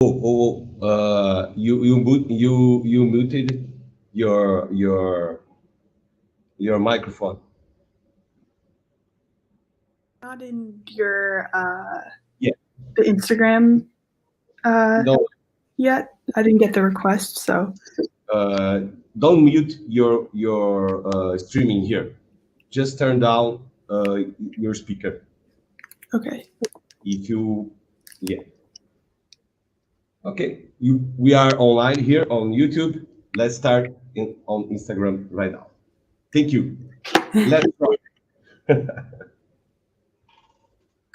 You muted your microphone. Not in your Yeah. the Instagram No, yet. I didn't get the request, so don't mute your streaming here. Just turn down your speaker. okay. If you, yeah. Okay, we are online here on YouTube. Let's start on Instagram right now. Thank you. Let's start.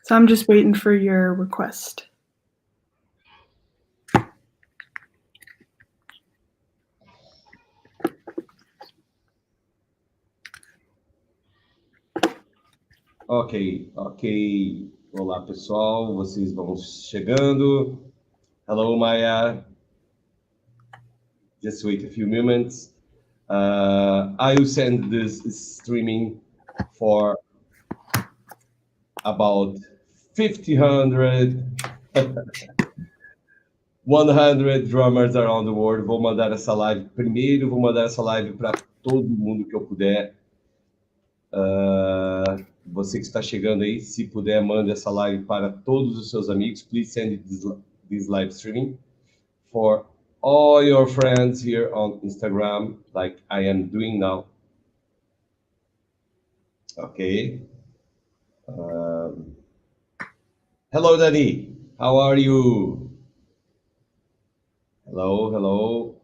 So I'm just waiting for your request. Ok. Olá, pessoal. Vocês vão chegando. Hello, Maya. Just wait a few moments. I will send this streaming for about 100 100 drummers around the world. Vou mandar essa live primeiro, vou mandar essa live para todo mundo que eu puder. Você que está chegando aí, se puder, mande essa live para todos os seus amigos. Please send this live streaming for all your friends here on Instagram, like I am doing now. Okay. Hello, Dani. How are you? Hello.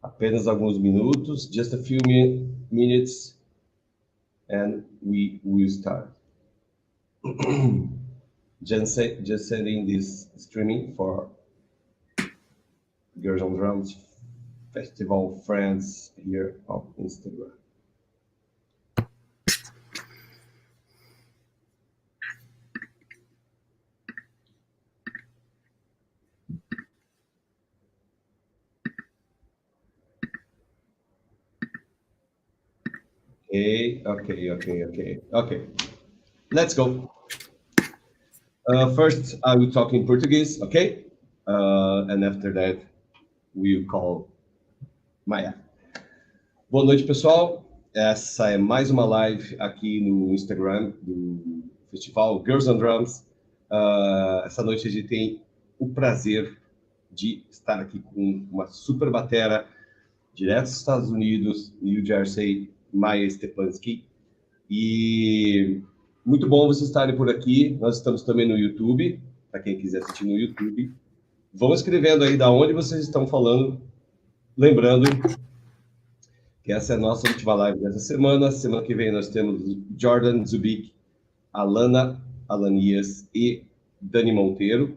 Apenas alguns minutos, just a few minutes, and we will start. just sending this streaming for Girls on Drums Festival friends here on Instagram. Okay. Let's go. First, I will talk in Portuguese, okay? And after that, we will call Maya. Boa noite, pessoal. Essa é mais uma live aqui no Instagram do festival Girls on Drums. Essa noite a gente tem o prazer de estar aqui com uma super batera direto dos Estados Unidos, New Jersey, Maya STEPANSKI. E muito bom vocês estarem por aqui. Nós estamos também no YouTube, para quem quiser assistir no YouTube. Vão escrevendo aí da onde vocês estão falando. Lembrando que essa é a nossa última live dessa semana. Semana que vem nós temos Jordan Zubik, Alana Alanias e Dani Monteiro.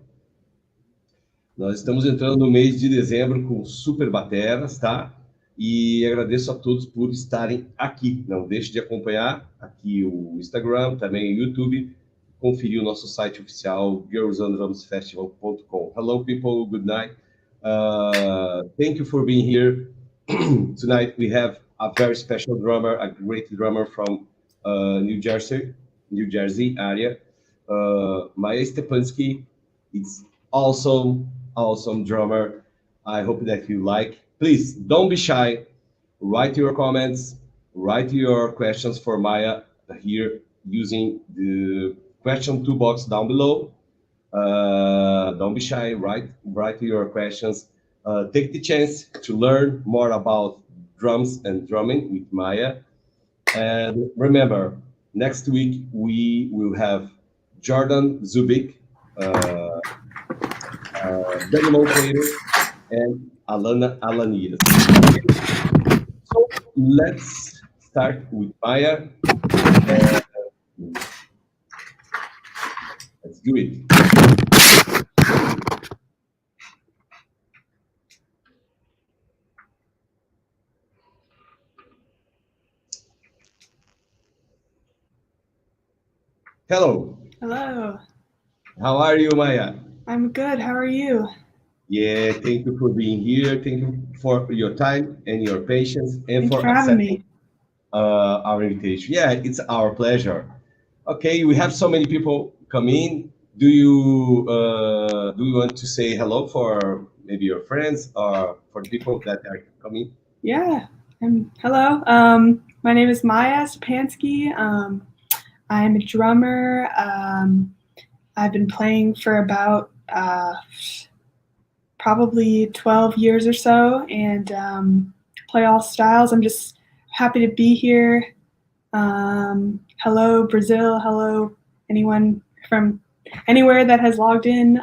Nós estamos entrando no mês de dezembro com super bateras, tá? E agradeço a todos por estarem aqui. Não deixe de acompanhar aqui o Instagram, também o YouTube, conferir o nosso site oficial, girlsondrumsfestival.com. Hello, people. Good night. Thank you for being here. Tonight we have a very special drummer, a great drummer from New Jersey area. Maya Stepanski. It's awesome drummer. I hope that you like. Please don't be shy. Write your comments, write your questions for Maya here using the question toolbox down below. Don't be shy. Write your questions. Take the chance to learn more about drums and drumming with Maya. And remember, next week we will have Jordan Zubik, Dani Monteiro, and Alana Alanias. So let's start with Maya. Let's do it. Hello. How are you, Maya? I'm good. How are you? Yeah, thank you for being here. Thank you for your time and your patience and Thanks for having accepting me. our invitation. Yeah, it's our pleasure. Okay, we have so many people come in. Do you want to say hello for maybe your friends or for the people that are coming? Yeah. Hello. My name is Maya STEPANSKI. I'm a drummer. I've been playing for about probably 12 years or so, and play all styles. I'm just happy to be here. Hello, Brazil. Hello, anyone from anywhere that has logged in.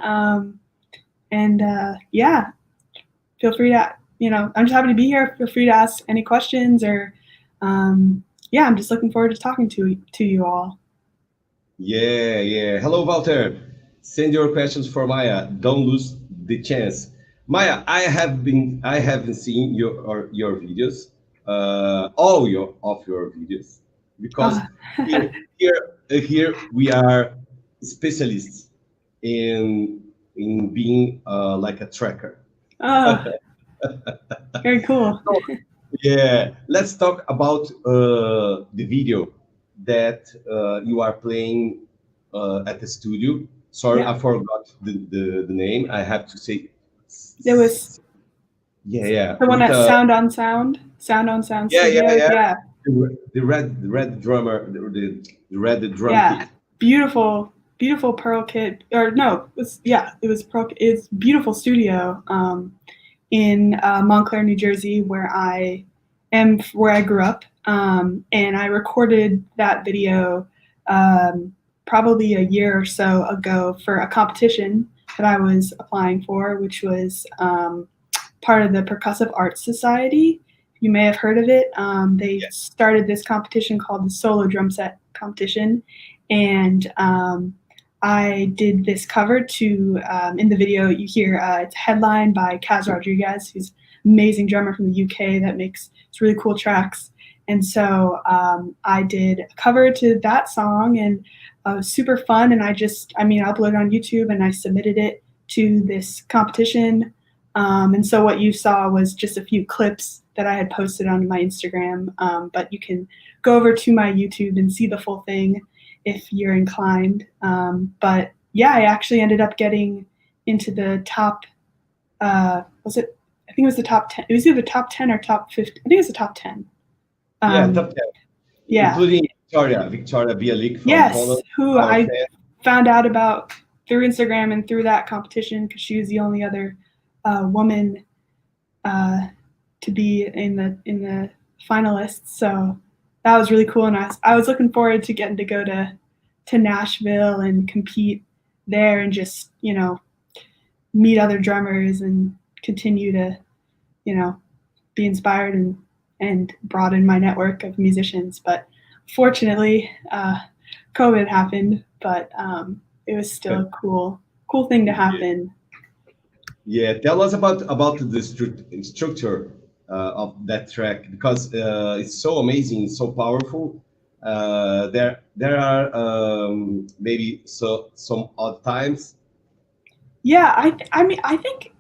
Yeah, feel free to, I'm just happy to be here. Feel free to ask any questions or, yeah, I'm just looking forward to talking to you all. Yeah. Hello, Walter. Send your questions for Maya. Don't lose the chance. Maya, I haven't seen your videos, all of your videos, because here here we are specialists in being like a tracker. Oh, very cool. Yeah, let's talk about the video that you are playing at the studio. Sorry, Yeah. I forgot the name. I have to say. It was Yeah. the one With at Sound on Sound Studios. Yeah. Yeah. The red drummer, the red drum Yeah. kit. Beautiful Pearl kit, or no, it was Pearl. It's beautiful studio in Montclair, New Jersey, where I grew up, and I recorded that video probably a year or so ago for a competition that I was applying for, which was part of the Percussive Arts Society. You may have heard of it. They started this competition called the Solo Drum Set Competition, and I did this cover to, in the video you hear, it's headlined by Kaz Rodriguez, who's an amazing drummer from the UK that makes really cool tracks. And so I did a cover to that song, and it was super fun. And I uploaded it on YouTube and I submitted it to this competition. And so what you saw was just a few clips that I had posted on my Instagram, but you can go over to my YouTube and see the full thing if you're inclined. But yeah, I actually ended up getting into the top, I think it was the top 10. It was either top 10 or top 50. I think it was the top 10. Top 10. Yeah. Including Victoria Bialik from Poland. Who I found out about through Instagram and through that competition, because she was the only other woman to be in the finalists. So that was really cool, and I was looking forward to getting to go to Nashville and compete there, and just meet other drummers and continue to be inspired and broaden my network of musicians. But fortunately, COVID happened, but it was still a cool thing to happen. Yeah, tell us about the structure of that track, because it's so amazing, so powerful. There are maybe some odd times. Yeah, I think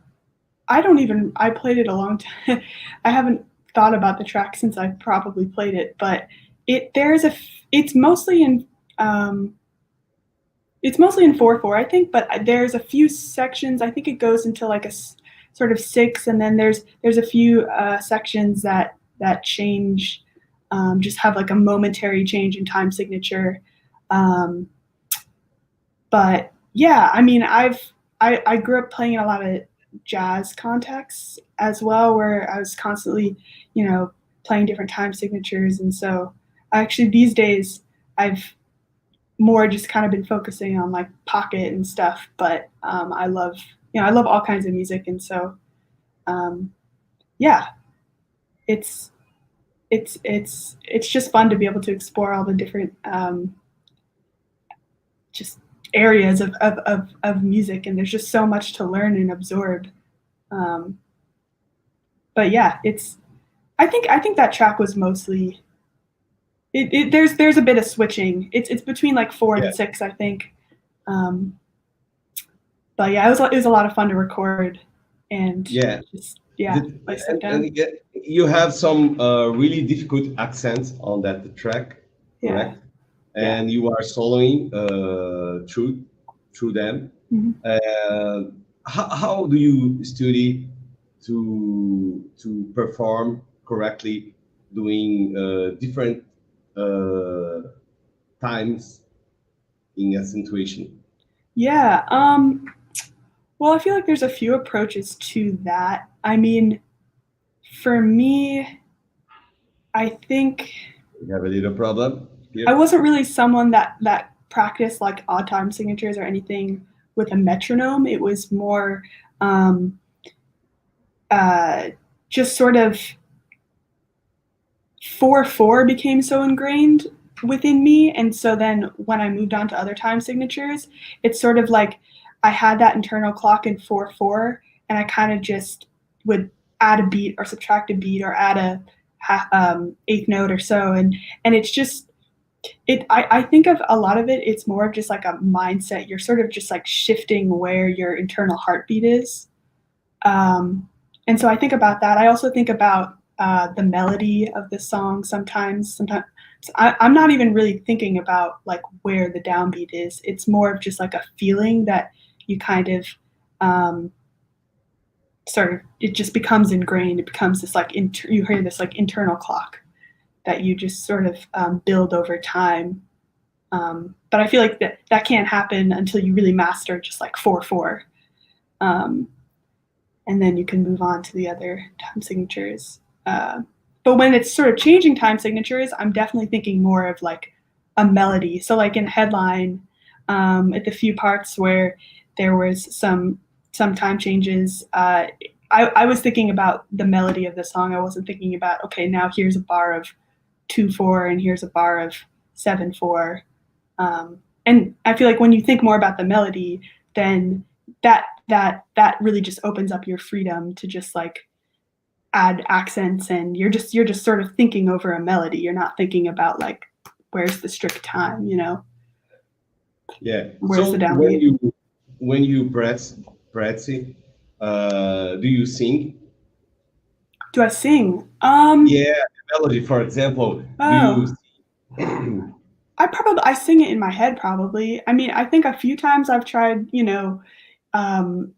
I played it a long time. I haven't thought about the track since I probably played it, but it's mostly in 4/4, I think, but there's a few sections. I think it goes into like a sort of 6, and then there's a few sections that change, just have like a momentary change in time signature. But yeah, I grew up playing in a lot of jazz contexts as well, where I was constantly, playing different time signatures, and so actually these days I've more just kind of been focusing on like pocket and stuff, but I love all kinds of music, and so yeah, it's just fun to be able to explore all the different just areas of music, and there's just so much to learn and absorb. But yeah, I think that track was mostly there's a bit of switching. It's between like 4 and 6, I think. But yeah, it was a lot of fun to record, and and you have some really difficult accents on that track, correct? And you are soloing through through them. Mhm. How do you study to perform correctly, doing different times in a situation? Yeah. Well, I feel like there's a few approaches to that. I mean, for me, I think You have a little problem I here? wasn't really someone that practiced like odd time signatures or anything with a metronome. It was more um, just sort of 4/4 became so ingrained within me, and so then when I moved on to other time signatures, it's sort of like I had that internal clock in 4/4, and I kind of just would add a beat or subtract a beat or add a eighth note or so, and it's just I think of a lot of it. It's more of just like a mindset. You're sort of just like shifting where your internal heartbeat is. Um, and so I think about that. I also think about the melody of the song sometimes. Sometimes I'm not even really thinking about like where the downbeat is. It's more of just like a feeling that you kind of sort of it just becomes ingrained. It becomes this like you hear this like internal clock that you just sort of build over time. But I feel like that can't happen until you really master just like 4/4. And then you can move on to the other time signatures. But when it's sort of changing time signatures, I'm definitely thinking more of like a melody. So like in Headline, at the few parts where there was some time changes, I was thinking about the melody of the song. I wasn't thinking about, okay, now here's a bar of 2/4 and here's a bar of 7/4. And I feel like when you think more about the melody, then that really just opens up your freedom to just like add accents, and you're just sort of thinking over a melody. You're not thinking about like where's the strict time, you know? Yeah. Where's So the downbeat? when you practice, do you sing? Do I sing? Yeah, melody, for example. Do you? Oh, I sing it in my head probably. I mean, I think a few times I've tried, you know, um,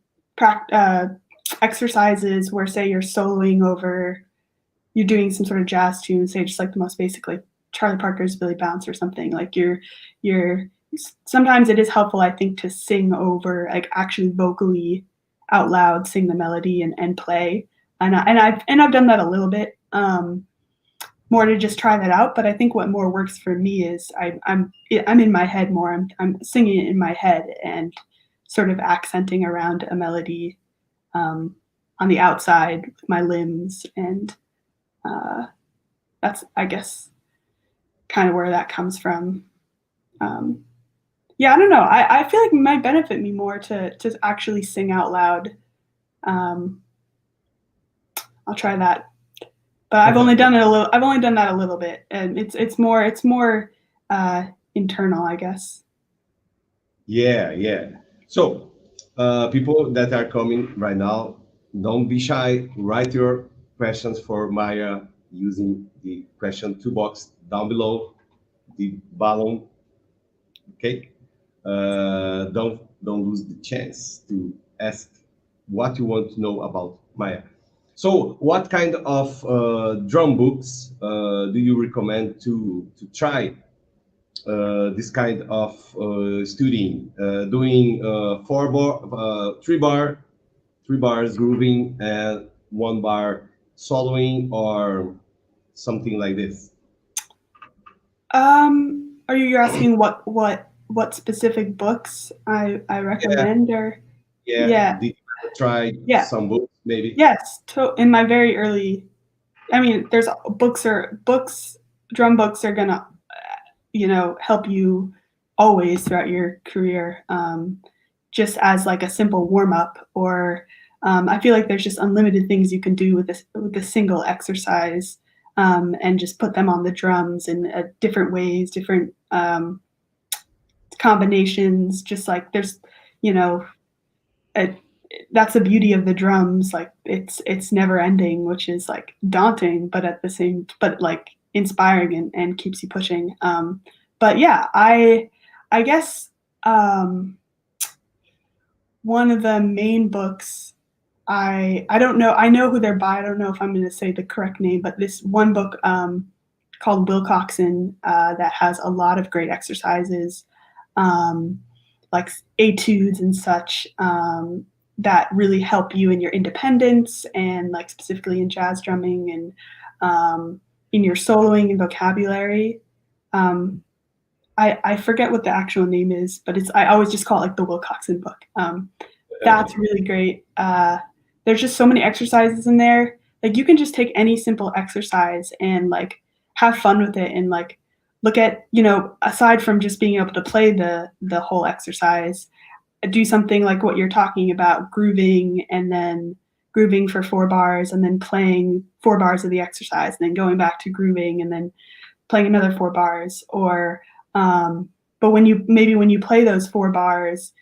exercises where say you're soloing over, you're doing some sort of jazz tune, say just like the most basic, like Charlie Parker's Billy Bounce or something. Like you're sometimes it is helpful, I think, to sing over, like actually vocally out loud, sing the melody and play. I've done that a little bit. More to just try that out. But I think what more works for me is I'm in my head more. I'm singing it in my head and sort of accenting around a melody on the outside with my limbs, and that's I guess kind of where that comes from. Yeah, I don't know. I feel like it might benefit me more to actually sing out loud. Um, I'll try that. But I've only done that a little bit, and it's more internal, I guess. Yeah, yeah. So, people that are coming right now, don't be shy. Write your questions for Maya using the question toolbox down below the balloon. Okay. Don't lose the chance to ask what you want to know about Maya. So, what kind of drum books do you recommend to try this kind of studying, doing three bars grooving and one bar soloing or something like this? Are you're asking what specific books I Yeah, recommend, or yeah. yeah, Did you try yeah, some books maybe? yes. In my very early, I mean, there's books, drum books are gonna, you know, help you always throughout your career, just as like a simple warm up, or I feel like there's just unlimited things you can do with a single exercise, and just put them on the drums in different ways, different combinations. Just like there's, you know, a, that's the beauty of the drums. Like it's never ending, which is like daunting, but at the same, but like inspiring and keeps you pushing. But yeah, I guess one of the main books. I don't know. I know who they're by. I don't know if I'm going to say the correct name, but this one book called Wilcoxon that has a lot of great exercises, like etudes and such, that really help you in your independence and like specifically in jazz drumming and in your soloing and vocabulary. I forget what the actual name is, but I always just call it like the Wilcoxon book. That's really great. There's just so many exercises in there. Like you can just take any simple exercise and like have fun with it and like look at, aside from just being able to play the whole exercise, do something like what you're talking about, grooving and then grooving for 4 bars and then playing 4 bars of the exercise and then going back to grooving and then playing another 4 bars. Or but when you play those 4 bars,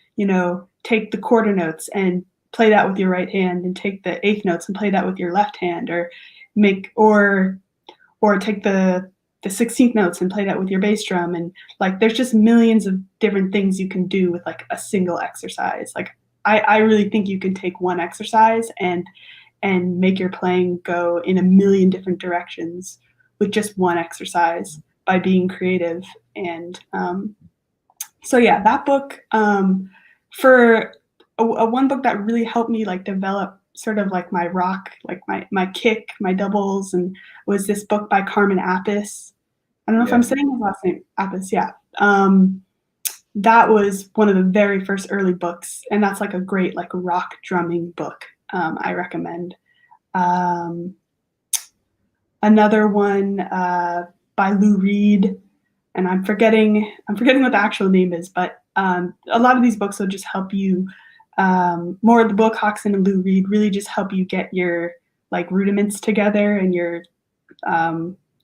take the quarter notes and play that with your right hand and take the eighth notes and play that with your left hand, or take the 16th notes and play that with your bass drum. And like there's just millions of different things you can do with like a single exercise. Like I really think you can take one exercise and make your playing go in a million different directions with just one exercise by being creative. And so yeah, that book, for one book that really helped me like develop sort of like my rock, like my kick, my doubles, and was this book by Carmen Appice. I don't know if I'm saying his last name, Appice, yeah. That was one of the very first early books, and that's like a great like rock drumming book. I recommend. Another one by Lou Reed, and I'm forgetting what the actual name is, but a lot of these books will just help you. More of the Wilcoxon and Lou Reed really just help you get your like rudiments together and your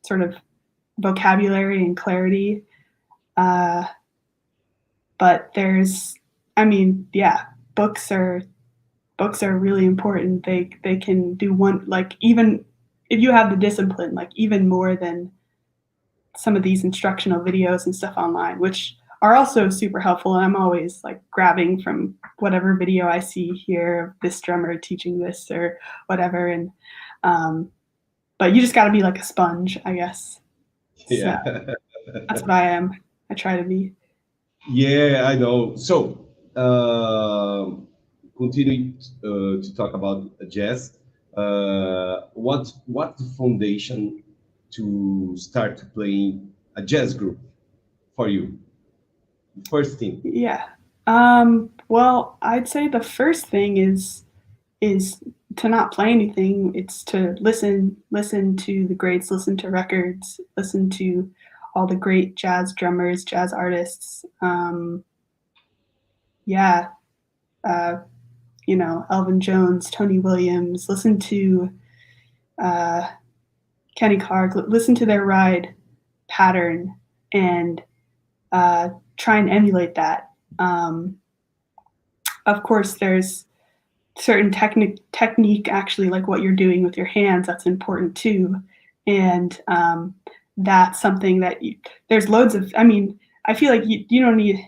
sort of vocabulary and clarity. But books are really important. They can do one, like even if you have the discipline, like even more than some of these instructional videos and stuff online, which are also super helpful. And I'm always like grabbing from whatever video I see here of this drummer teaching this or whatever. And but you just got to be like a sponge, I guess. Yeah. So that's what I am. I try to be. Yeah, I know. So, continuing to talk about jazz, what's the foundation to start playing a jazz group for you? First thing. Yeah. Well, I'd say the first thing is to not play anything. It's to listen to the greats, listen to records, listen to all the great jazz drummers, jazz artists. Elvin Jones, Tony Williams, listen to Kenny Clark, listen to their ride pattern and try and emulate that. Of course, there's certain technique actually, like what you're doing with your hands, that's important too. And that's something that there's loads of, I feel like you don't need,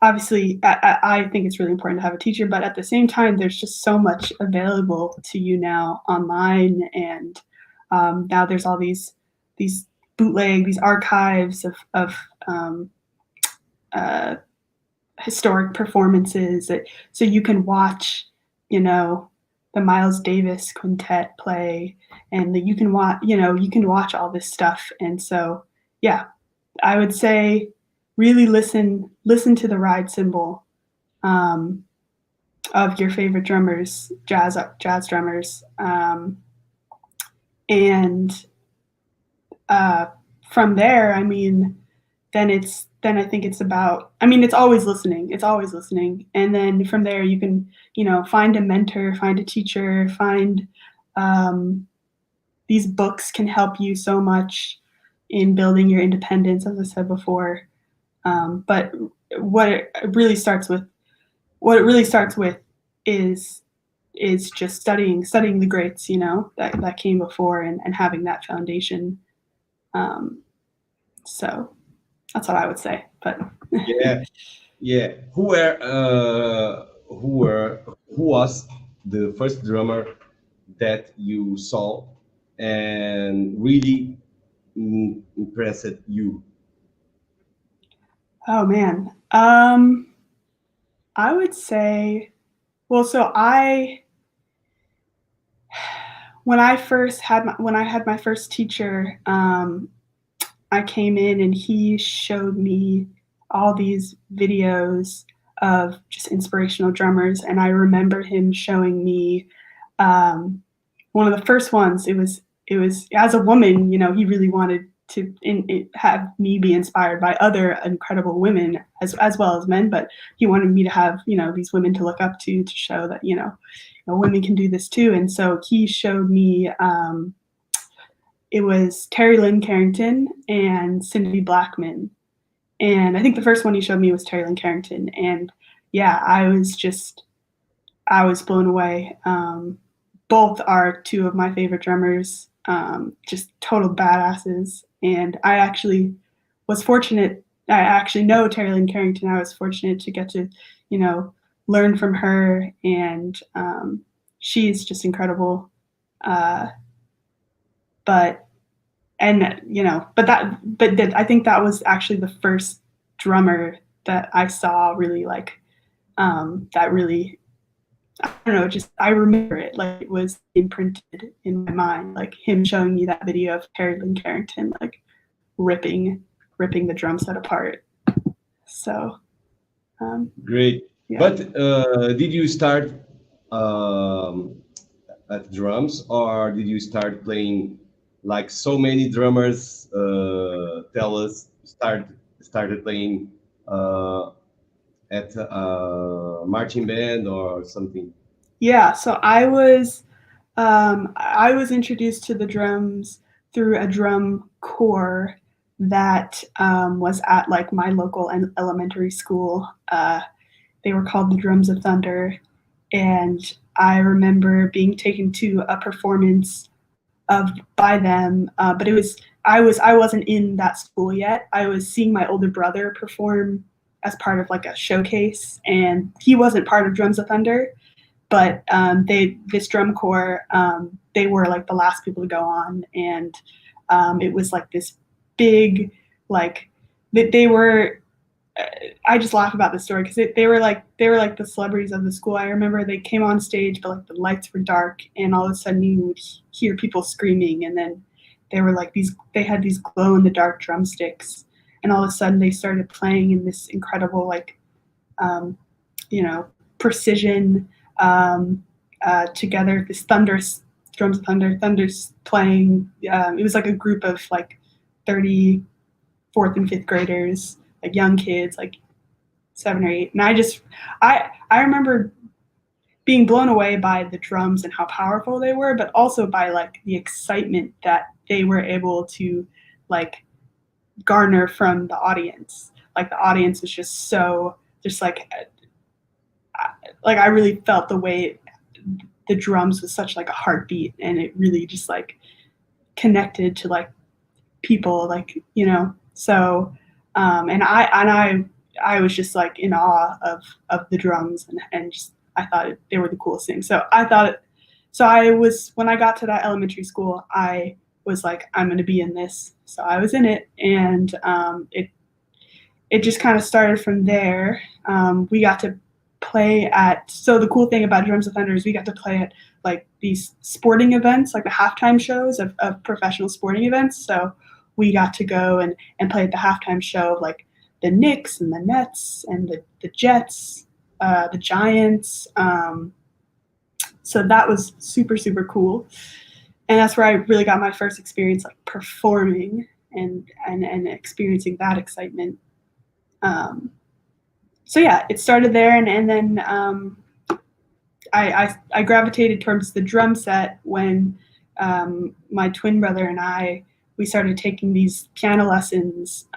obviously, I think it's really important to have a teacher, but at the same time, there's just so much available to you now online. And now there's all these bootleg, these archives of historic performances so you can watch, the Miles Davis Quintet play, and you can watch all this stuff. And so, yeah, I would say really listen to the ride cymbal of your favorite drummers, jazz drummers, and from there, then I think it's about, it's always listening. And then from there you can, find a mentor, find a teacher, find, these books can help you so much in building your independence, as I said before. But what it really starts with is just studying the greats, that came before and having that foundation. So that's what I would say. But yeah. Who were who was the first drummer that you saw and really impressed you? Oh man. I would say, well, so when I had my first teacher, I came in and he showed me all these videos of just inspirational drummers, and I remember him showing me one of the first ones. It was as a woman, he really wanted to have me be inspired by other incredible women as well as men, but he wanted me to have these women to look up to show that women can do this too. And so he showed me it was Terry Lynn Carrington and Cindy Blackman. And I think the first one he showed me was Terry Lynn Carrington. And yeah, I was blown away. Both are two of my favorite drummers, just total badasses. And I actually was fortunate. I actually know Terry Lynn Carrington. I was fortunate to get to, learn from her. And she's just incredible. I think that was actually the first drummer that I saw really that really, I don't know, just I remember it like it was imprinted in my mind, like him showing me that video of Terry Lynn Carrington like ripping the drum set apart. So Great. yeah. But did you start at drums, or did you start playing like so many drummers tell us started playing at marching band or something? Yeah, so I was introduced to the drums through a drum corps that was at like my local elementary school. They were called the Drums of Thunder, and I remember being taken to a performance by them, but I wasn't in that school yet. I was seeing my older brother perform as part of like a showcase, and he wasn't part of Drums of Thunder, but this drum corps, they were like the last people to go on, and it was like this big, like they were. I just laugh about this story because they were like the celebrities of the school. I remember they came on stage, but like the lights were dark, and all of a sudden you would hear people screaming, and then they were like they had these glow in the dark drumsticks, and all of a sudden they started playing in this incredible like precision together, this thunderous thunder's playing. It was like a group of like 30 4th and 5th graders, like young kids, like 7 or 8. And I remember being blown away by the drums and how powerful they were, but also by like the excitement that they were able to like garner from the audience. Like the audience was just so just like I really felt the way the drums was such like a heartbeat, and it really just like connected to like people, like so and I was just like in awe of the drums, and just I thought they were the coolest thing. So I was, when I got to that elementary school, I was like, I'm going to be in this. So I was in it, and it just kind of started from there. We got to play so the cool thing about Drums of Thunder is we got to play at like these sporting events, like the halftime shows of professional sporting events. So we got to go and play at the halftime show of like the Knicks and the Nets and the Jets, the Giants. So that was super, super cool. And that's where I really got my first experience like performing and experiencing that excitement. So yeah, it started there, and then I gravitated towards the drum set when my twin brother and we started taking these piano lessons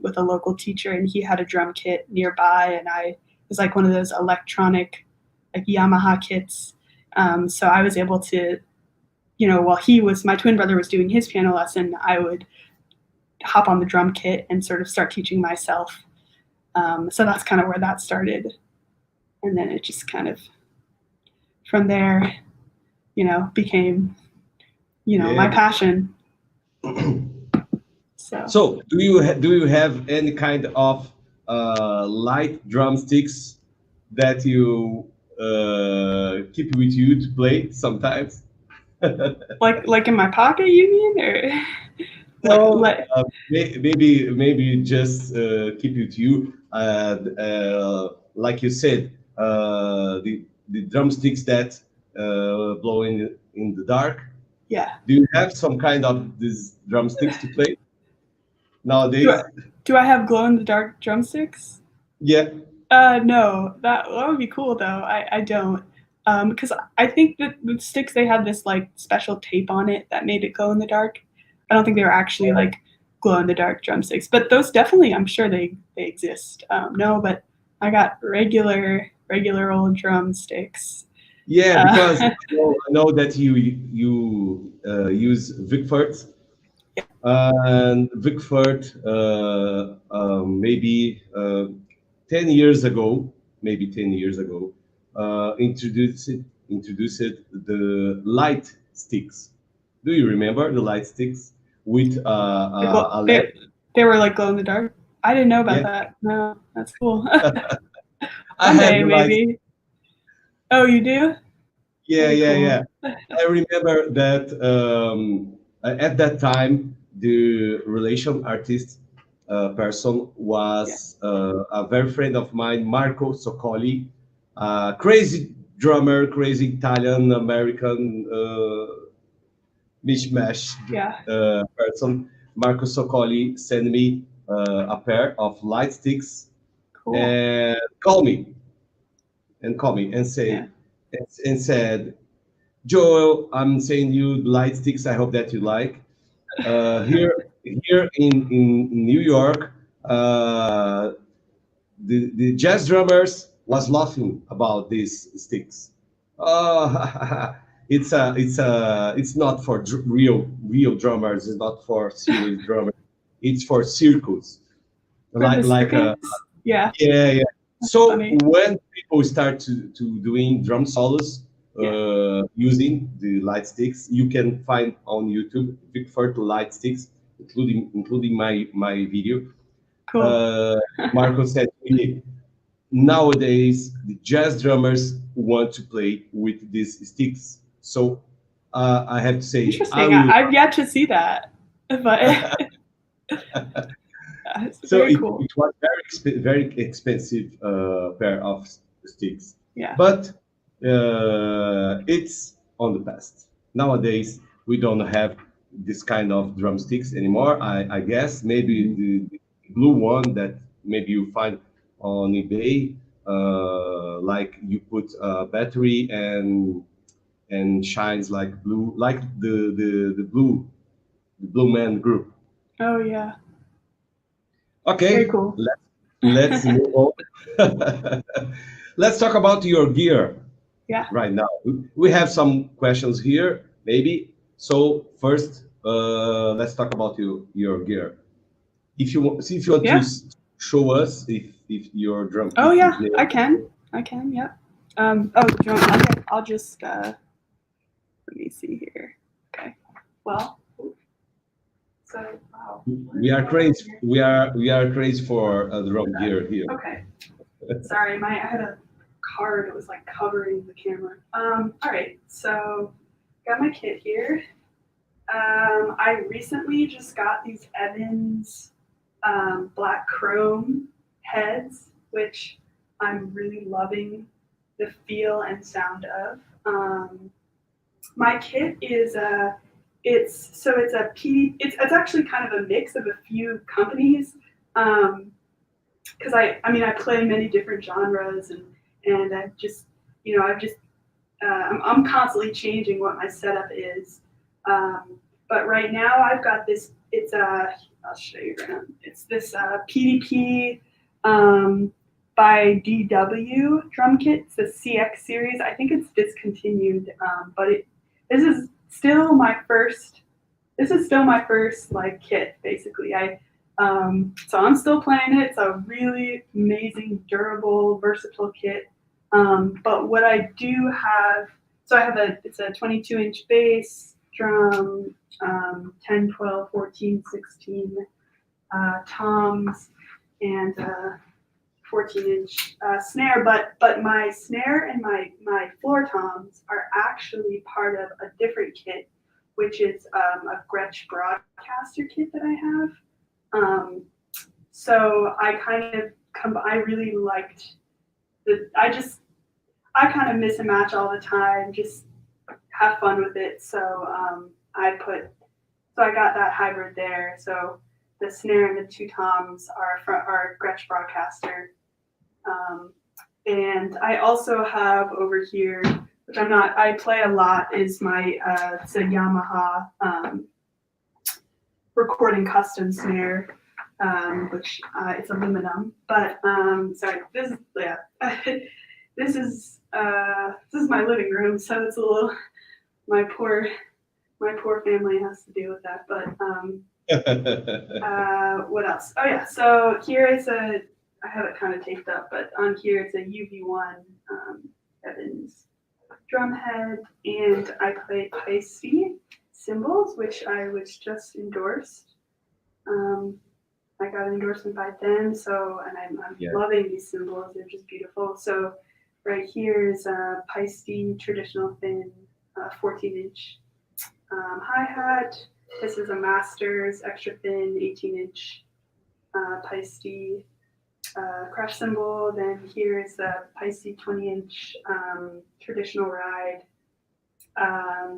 with a local teacher, and he had a drum kit nearby, and it was like one of those electronic like Yamaha kits. So I was able to, while my twin brother was doing his piano lesson, I would hop on the drum kit and sort of start teaching myself. So that's kind of where that started. and then it just kind of from there, became my passion. So do you have any kind of light drumsticks that you keep with you to play sometimes? like in my pocket, you mean, or No, maybe just keep it to you. Like you said, the drumsticks that blow in the dark. Yeah. Do you have some kind of these drumsticks to play nowadays? Do I have glow in the dark drumsticks? Yeah. No, that would be cool though. I don't. Because I think that the sticks, they had this like special tape on it that made it glow in the dark. I don't think they were actually like glow in the dark drumsticks, but those definitely, I'm sure they exist. No, but I got regular old drumsticks. Yeah, because I know that you use Vickford, and Vickford maybe 10 years ago, introduced the light sticks. Do you remember the light sticks with a LED? They were like glow in the dark. I didn't know about that. No, that's cool. I One have day, maybe. Oh, you do? Yeah, yeah. I remember that at that time, the relation artist person was a very friend of mine, Marco Soccoli, crazy drummer, crazy Italian American mishmash person. Marco Soccoli sent me a pair of light sticks and called me and said, Joel, I'm sending you light sticks. I hope that you like. Here in New York, the jazz drummers was laughing about these sticks. It's not for real drummers. It's not for serious drummers. It's for circus. Yeah. So when people start to doing drum solos using the light sticks, you can find on YouTube Vickford light sticks, including my video. Cool. Marco said to me, nowadays the jazz drummers want to play with these sticks. So I have to say, interesting. I've yet to see that, but so cool. it was very expensive pair of sticks. Yeah. But it's on the past. Nowadays we don't have this kind of drumsticks anymore. I guess maybe the blue one that maybe you find on eBay, like you put a battery and shines like blue, like the Blue Man Group. Oh yeah. Okay. Very cool. Let's move on. Let's talk about your gear. Yeah. Right now, we have some questions here, maybe. So first, let's talk about your gear. If you want to show us if your drum kit. Oh yeah, I can. Yeah. Oh, do you want? Okay, I'll just let me see here. Okay. Well. So wow. We are crazy. We are crazy for drum gear here. Okay. Sorry, I had a card that was like covering the camera. All right, so got my kit here. I recently just got these Evans black chrome heads, which I'm really loving the feel and sound of. My kit is it's actually kind of a mix of a few companies, because I play many different genres and I'm constantly changing what my setup is. But right now I've got this. I'll show you right now. It's this PDP by DW drum kit. It's the CX series. I think it's discontinued, but this is still my first like kit basically. So I'm still playing it. It's a really amazing, durable, versatile kit. But what I do have, so I have it's a 22-inch bass, drum, 10, 12, 14, 16 toms, and 14-inch snare. But my snare and my floor toms are actually part of a different kit, which is a Gretsch broadcaster kit that I have. So I kind of I really liked I kind of mix and match all the time, just have fun with it. So I got that hybrid there. So the snare and the two toms are Gretsch broadcaster. And I also have over here, which I play a lot, is my it's a Yamaha recording custom snare, which it's aluminum. But sorry, this is my living room, so it's a little my poor family has to deal with that. But what else? Oh yeah, so here is I have it kind of taped up, but on here it's a UV1 Evans drum head, and I play Tri-C cymbals, which I was just endorsed. I got an endorsement by them, so, and I'm loving these cymbals. They're just beautiful. So right here is a Tri-C traditional thin 14-inch hi-hat. This is a Masters extra thin 18-inch Tri-C crash cymbal. Then here is the Tri-C 20-inch traditional ride.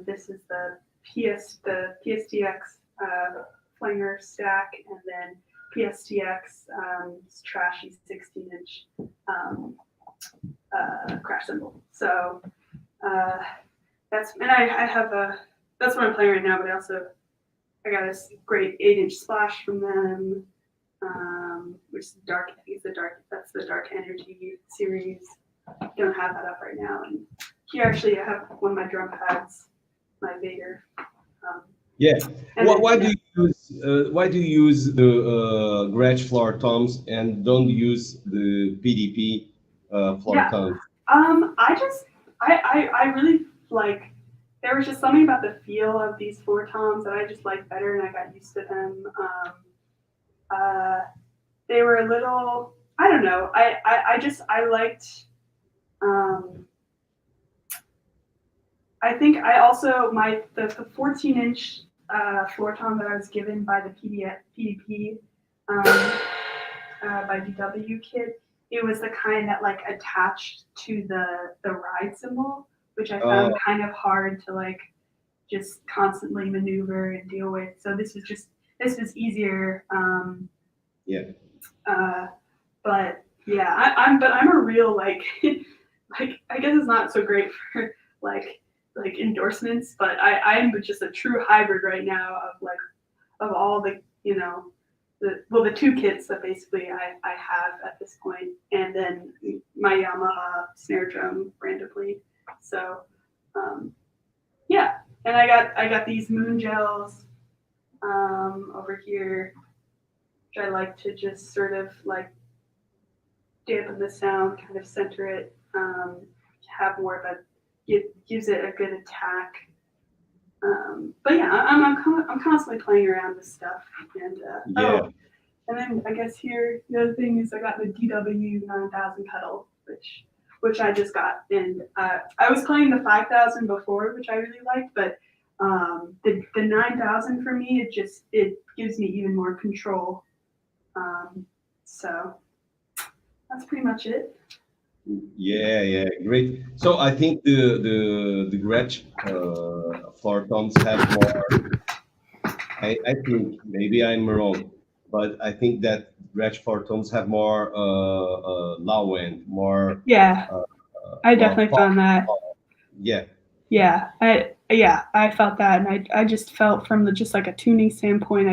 This is the PSTX flanger stack, and then PSTX trashy 16-inch crash cymbal. So that's what I'm playing right now. But I got a great 8-inch splash from them, which is dark. I think that's the Dark Energy series. Don't have that up right now. And here actually I have one of my drum pads, my Vader. Why do you use the Gretsch floor toms and don't use the PDP floor toms? I really like. There was just something about the feel of these floor toms that I just liked better, and I got used to them. They were a little. I don't know. I liked. I think I also the 14-inch floor tom that I was given by the PDP by BIJQ kit. It was the kind that like attached to the ride cymbal, which I found kind of hard to like just constantly maneuver and deal with. So this was easier. But yeah, I'm a real like I guess it's not so great for like endorsements, but I'm just a true hybrid right now of all the the two kits that basically I have at this point, and then my Yamaha snare drum randomly. So yeah, and I got these moon gels over here, which I like to just sort of like dampen the sound, kind of center it, have more of a gives it a good attack. But yeah, I'm constantly playing around with stuff, and and then I guess here the other thing is I got the DW 9000 pedal, which I just got, and I was playing the 5000 before, which I really liked, but the 9000 for me it gives me even more control. So that's pretty much it. Yeah, great. So I think the Gretsch floor toms have more. I think maybe I'm wrong, but I think that Gretsch floor toms have more low end, more. Yeah, I definitely found that. Yeah, I felt that, and I just felt from just like a tuning standpoint,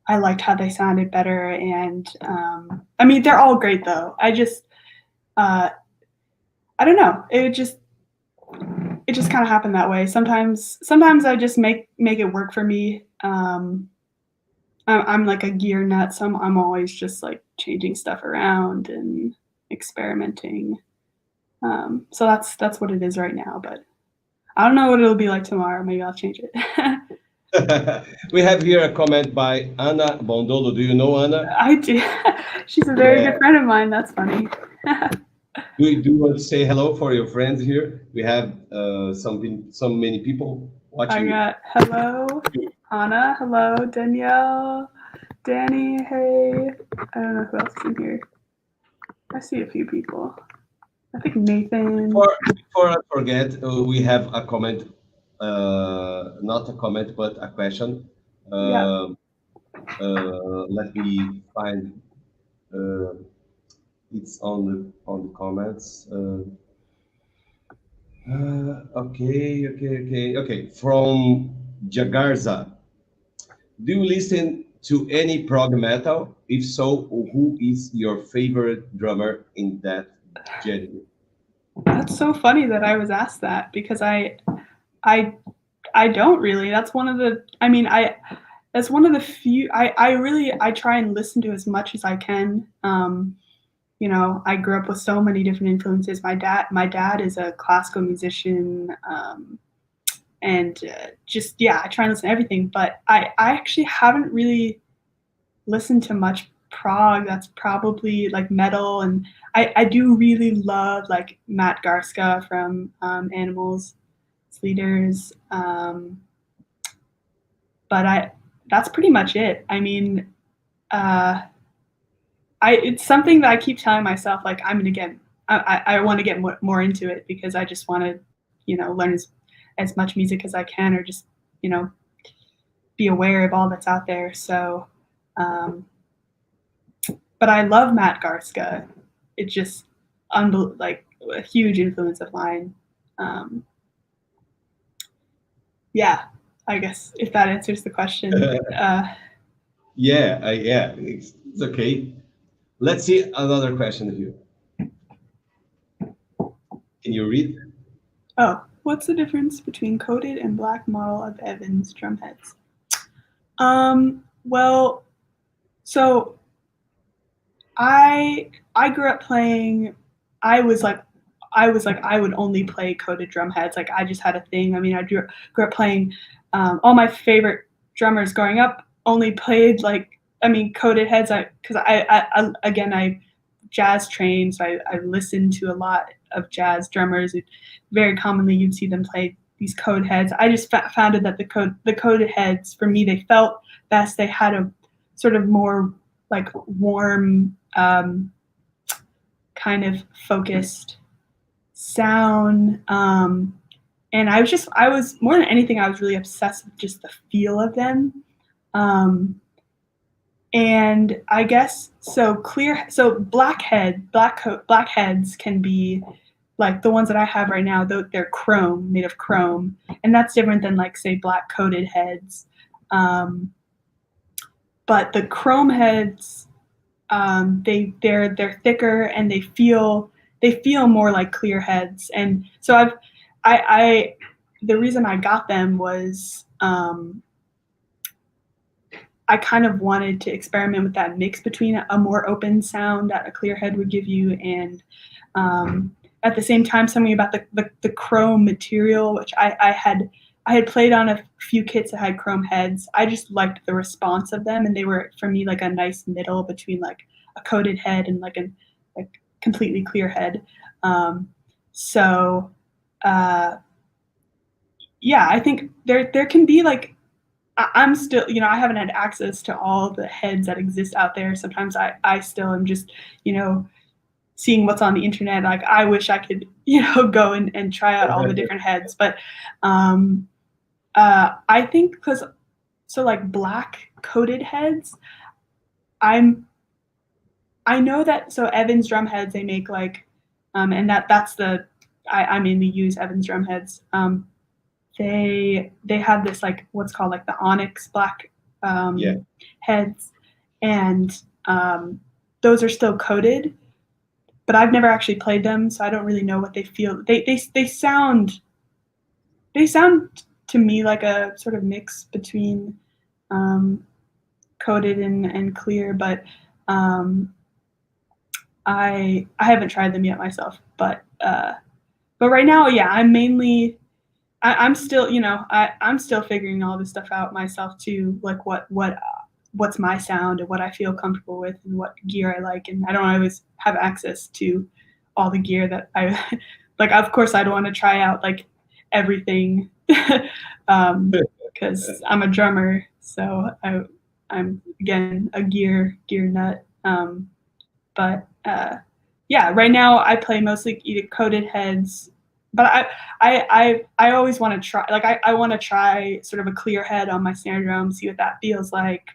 I liked how they sounded better, and I mean they're all great though. I don't know. It just kind of happened that way. Sometimes I just make it work for me. I'm like a gear nut, so I'm always just like changing stuff around and experimenting. So that's what it is right now, but I don't know what it'll be like tomorrow. Maybe I'll change it. We have here a comment by Ana Bondolo. Do you know Ana? I do. She's a very good friend of mine. That's funny. Do you want to say hello for your friends here? We have so many people watching. I got hello, Anna. Hello, Danielle, Danny. Hey, I don't know who else is in here. I see a few people. I think Nathan. Before I forget, we have a comment. Not a comment, but a question. Yeah. Let me find. It's on the comments. Okay. From Jagarza, do you listen to any prog metal? If so, who is your favorite drummer in that genre? That's so funny that I was asked that because I don't really. That's one of the. I mean, that's one of the few. I try and listen to as much as I can. You know, I grew up with so many different influences. My dad is a classical musician, and just I try and listen to everything. But I actually haven't really listened to much prog. That's probably like metal, and I do really love like Matt Garska from Animals, Leaders. But that's pretty much it. I mean, it's something that I keep telling myself, like I'm gonna get, I want to get more into it because I just want to, learn as much music as I can, or just, be aware of all that's out there. So, but I love Matt Garska. It's just like a huge influence of mine. Yeah, I guess if that answers the question. Yeah, it's okay. Let's see another question here. Can you read? Oh, what's the difference between coated and black model of Evans drumheads? Well, so I grew up playing. I was like I would only play coated drum heads. Like I just had a thing. I mean, I grew up playing. All my favorite drummers growing up only played coated heads. Because I jazz trained, so I listened to a lot of jazz drummers. Very commonly, you'd see them play these code heads. I just found that the coded heads for me, they felt best. They had a sort of more like warm, kind of focused sound. And I was more than anything, I was really obsessed with just the feel of them. And I guess black heads can be like the ones that I have right now, they're made of chrome, and that's different than like say black coated heads. But the chrome heads, they're thicker and they feel more like clear heads. And so the reason I got them was I kind of wanted to experiment with that mix between a more open sound that a clear head would give you, and at the same time something about the chrome material, which I had played on a few kits that had chrome heads. I just liked the response of them, and they were for me like a nice middle between like a coated head and like a completely clear head. I think there can be like, I'm still, I haven't had access to all the heads that exist out there. Sometimes I still am just, seeing what's on the internet. Like I wish I could, go and try out all the different heads. But I think like black coated heads, I know that, so Evans drum heads, they make like, and I mainly use Evans drum heads. They have this like what's called like the onyx black heads, and those are still coated, but I've never actually played them, so I don't really know what they feel. They sound to me like a sort of mix between coated and clear, but I haven't tried them yet myself, but but right now, yeah, I'm mainly. I'm still, I'm still figuring all this stuff out myself too. Like what's my sound and what I feel comfortable with and what gear I like. And I don't always have access to all the gear that I like. Of course, I'd want to try out like everything because I'm a drummer. So I'm again a gear nut. But yeah, right now I play mostly either coated heads. But I always want to try, like I want to try sort of a clear head on my snare drum, see what that feels like.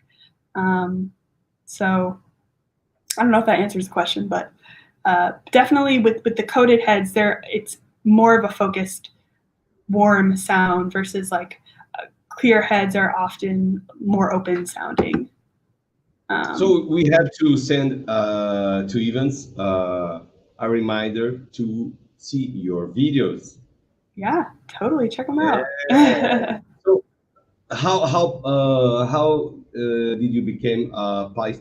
So I don't know if that answers the question, but definitely with the coated heads, it's more of a focused, warm sound versus like clear heads are often more open sounding. So we have to send to Evans a reminder to see your videos. Yeah, totally. Check them out. So how did you become a Pi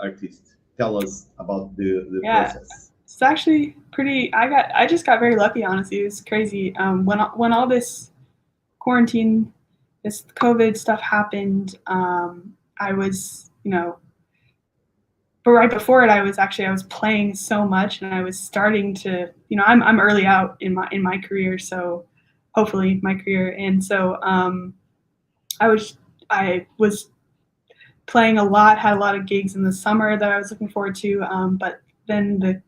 artist? Tell us about the process. It's actually pretty. I just got very lucky. Honestly, it was crazy. When all this quarantine, this COVID stuff happened, I was, but right before it, I was playing so much, and I was starting to, I'm early out in my career, so hopefully my career, and so I was playing a lot, had a lot of gigs in the summer that I was looking forward to, but then the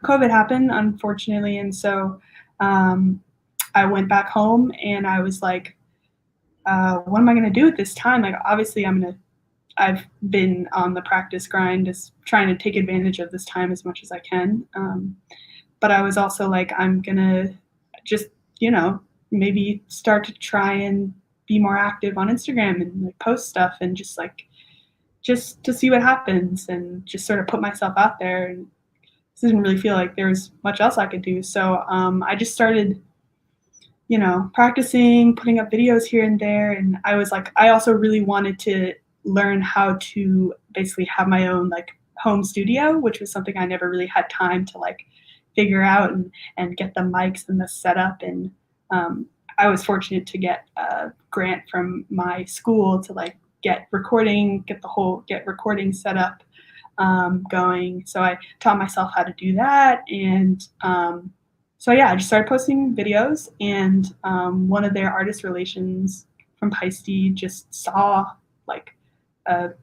COVID happened, unfortunately, and so I went back home, and I was like, what am I going to do at this time? Like, obviously, I've been on the practice grind, just trying to take advantage of this time as much as I can. But I was also like, I'm going to just, maybe start to try and be more active on Instagram and like post stuff and just to see what happens and just sort of put myself out there. And it didn't really feel like there was much else I could do. So I just started, practicing, putting up videos here and there. And I was like, I also really wanted to learn how to basically have my own like home studio, which was something I never really had time to like figure out and get the mics and the setup. And I was fortunate to get a grant from my school to like get recording set up going. So I taught myself how to do that. And so yeah, I just started posting videos, and one of their artist relations from Pi-STE just saw like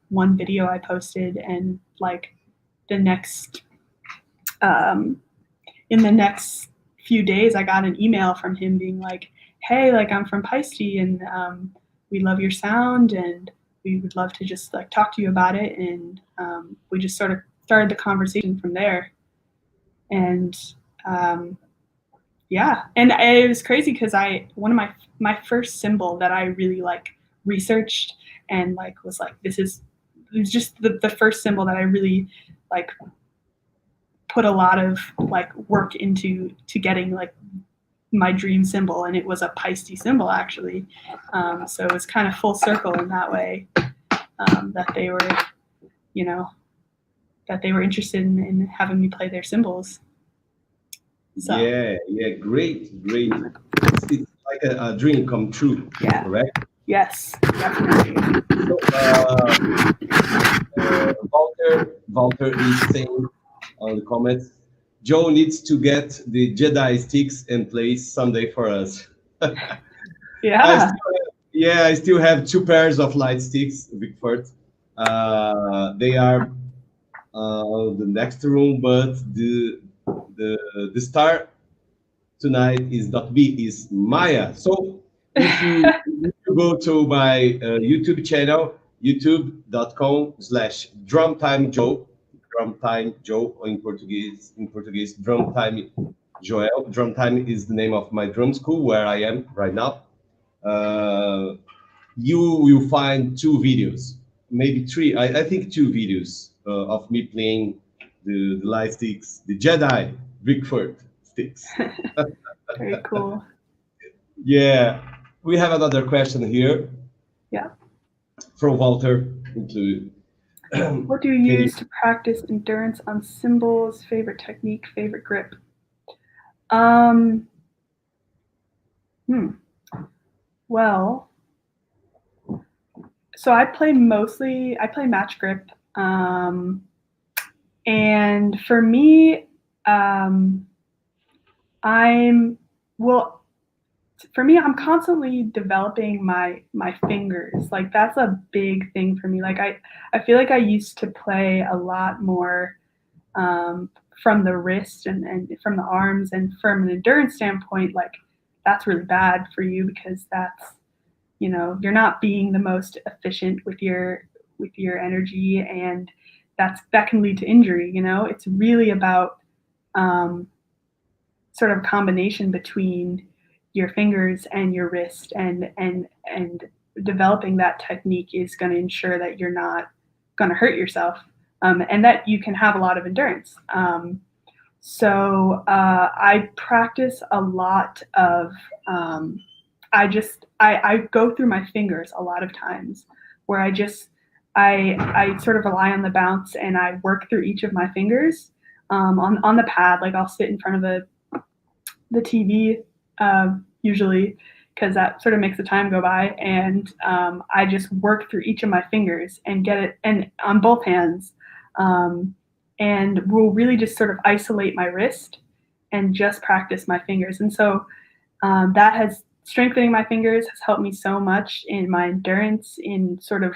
one video I posted, and like in the next few days I got an email from him being like, hey, like I'm from Pi-STE, and we love your sound, and we would love to just like talk to you about it. And we just sort of started the conversation from there. And yeah, and it was crazy because one of my first cymbal that I really like researched and like was like, it was just the first cymbal that I really like put a lot of like work into getting like my dream cymbal, and it was a Pi-STE cymbal actually. So it was kind of full circle in that way, that they were, that they were interested in having me play their cymbals. So. Yeah, great. It's like a dream come true, yeah. Correct? Yes, definitely. So, Walter is saying on the comments, Joe needs to get the Jedi sticks and play someday for us. Yeah. I still have 2 pairs of light sticks, Bigfoot. They are the next room, but the star tonight is not B, is Maya. So if you go to my YouTube channel, youtube.com/drumtimejoe, Drumtime Joe, or in Portuguese, Drumtime Joel. Drumtime is the name of my drum school where I am right now. You will find 2 videos, maybe 3. I think 2 videos of me playing the light sticks, the Jedi Bigfoot sticks. Very cool. Yeah, we have another question here. Yeah. From Walter included. What do you use to practice endurance on cymbals? Favorite technique, favorite grip? Um, Well, so I play match grip. And for me, I'm well, for me, I'm constantly developing my fingers. Like that's a big thing for me. Like I feel like I used to play a lot more from the wrist and from the arms, and from an endurance standpoint, like that's really bad for you because that's, you're not being the most efficient with your energy, and that can lead to injury. It's really about sort of a combination between your fingers and your wrist, and developing that technique is going to ensure that you're not going to hurt yourself, and that you can have a lot of endurance. So I practice a lot of I go through my fingers a lot of times, where I sort of rely on the bounce, and I work through each of my fingers on the pad. Like I'll sit in front of the TV usually, because that sort of makes the time go by, and I just work through each of my fingers and get it, and on both hands, and will really just sort of isolate my wrist and just practice my fingers. And so that has strengthening my fingers has helped me so much in my endurance, in sort of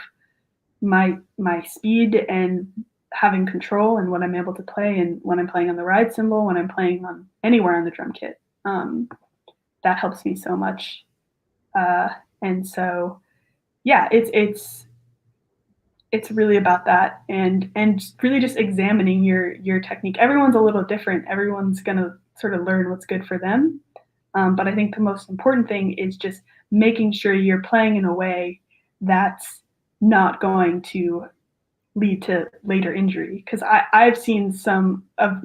my speed, and having control and what I'm able to play, and when I'm playing on the ride cymbal, when I'm playing on anywhere on the drum kit. That helps me so much. And so, yeah, it's really about that, and really just examining your technique. Everyone's a little different. Everyone's gonna sort of learn what's good for them. But I think the most important thing is just making sure you're playing in a way that's not going to lead to later injury. Because I've seen some of,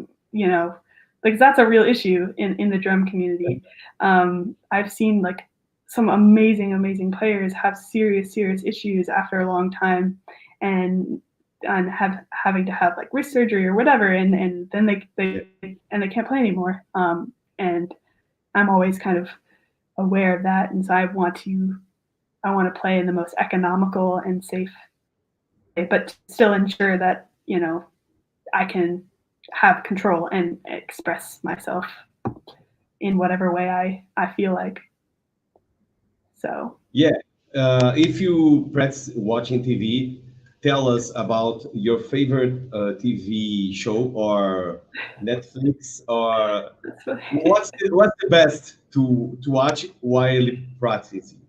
like that's a real issue in the drum community. I've seen like some amazing players have serious issues after a long time, and having to have like wrist surgery or whatever, and then they can't play anymore. And I'm always kind of aware of that, and so I want to play in the most economical and safe way, but still ensure that I can have control and express myself in whatever way I feel like. So Yeah. If you practice watching TV, tell us about your favorite TV show or Netflix, or what's the best to watch while practicing?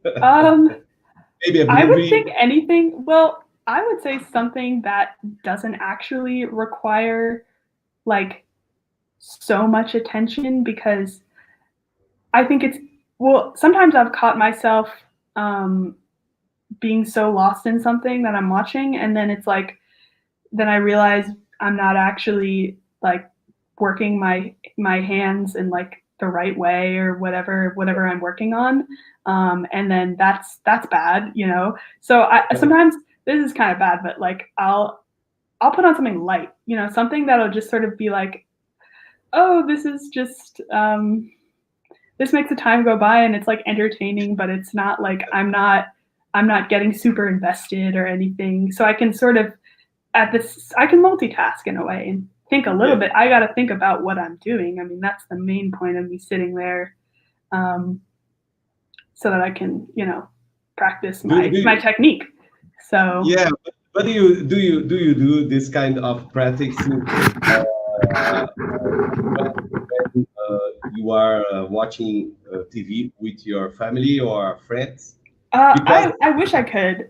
Maybe a I would movie. think anything. Well, I would say something that doesn't actually require like so much attention, because I think sometimes I've caught myself being so lost in something that I'm watching, and then it's like, then I realize I'm not actually like working my hands in like the right way, or whatever I'm working on, and then that's bad. So sometimes this is kind of bad, but like I'll put on something light, something that'll just sort of be like, oh, this is just this makes the time go by, and it's like entertaining, but it's not like I'm not getting super invested or anything. So I can sort of I can multitask in a way and think a little bit. I got to think about what I'm doing. I mean, that's the main point of me sitting there, so that I can, practice my technique. So yeah, but do you do this kind of practice when you are watching TV with your family or friends? I wish I could.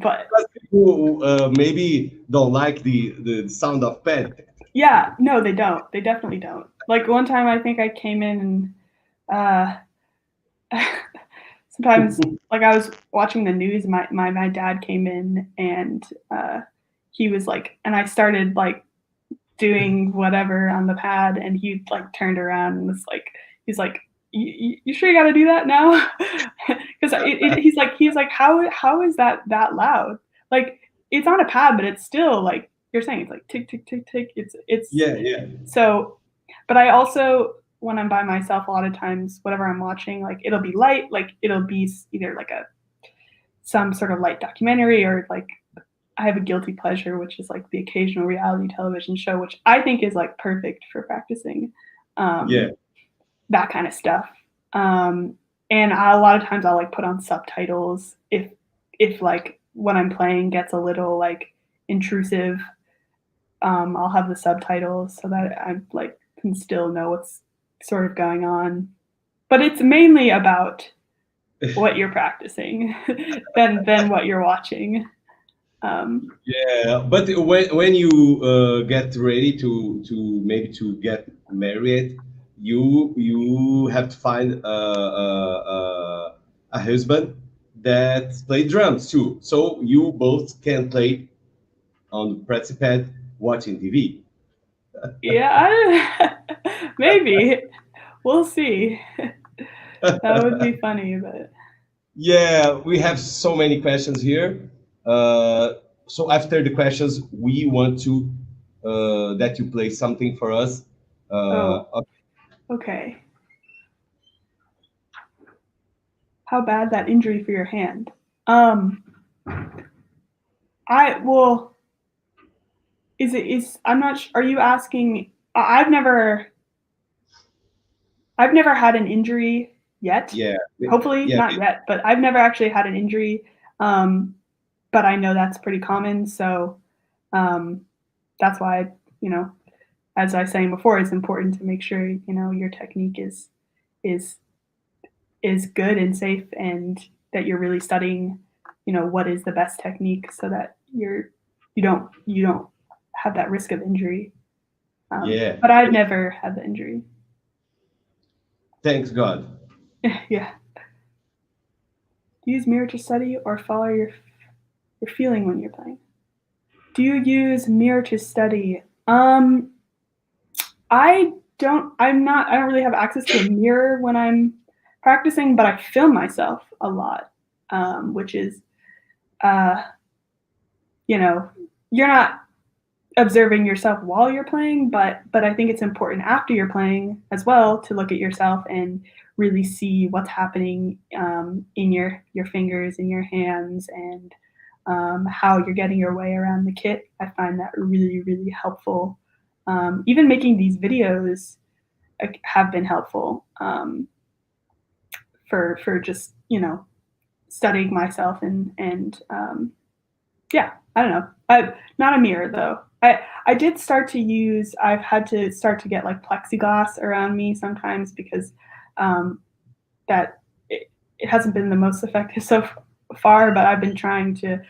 But people maybe don't like the sound of pad. yeah, no, they don't. They definitely don't. Like one time, I think I came in and sometimes, like I was watching the news, my dad came in, and he was like, and I started like doing whatever on the pad, and he like turned around and was like, he's like, you sure you got to do that now? Because he's like, how is that loud? Like it's on a pad, but it's still like you're saying, it's like tick tick tick tick. It's Yeah. So But I also, when I'm by myself, a lot of times, whatever I'm watching, like it'll be light, like it'll be either like some sort of light documentary, or like I have a guilty pleasure, which is like the occasional reality television show, which I think is like perfect for practicing that kind of stuff. And a lot of times I'll like put on subtitles if like what I'm playing gets a little like intrusive. I'll have the subtitles so that I like can still know what's sort of going on. But it's mainly about what you're practicing than what you're watching. But when you get ready to maybe to get married, you have to find a husband that play drums too, so you both can play on the practice pad watching TV. Yeah, maybe. We'll see. That would be funny, but Yeah, we have so many questions here. So after the questions, we want to that you play something for us. oh, Okay. okay. How bad that injury for your hand? I well, is I'm not. Are you asking? I've never had an injury yet. Yeah, Hopefully yeah, not yet, but I've never actually had an injury. But I know that's pretty common, so that's why, as I was saying before, it's important to make sure your technique is is good and safe, and that you're really studying, what is the best technique, so that you don't have that risk of injury. yeah. But I've never had the injury. Thanks God. Yeah. Do you use mirror to study or follow your feeling when you're playing? Do you use mirror to study? I don't. I don't really have access to a mirror when I'm practicing, but I film myself a lot, which is, uh, you're not observing yourself while you're playing, but I think it's important after you're playing as well to look at yourself and really see what's happening in your fingers, in your hands, and how you're getting your way around the kit. I find that really, really helpful. Even making these videos have been helpful for just studying myself, and yeah, I don't know. Not a mirror though. I did start to use. I've had to start to get like plexiglass around me sometimes, because that it hasn't been the most effective so far. But I've been trying to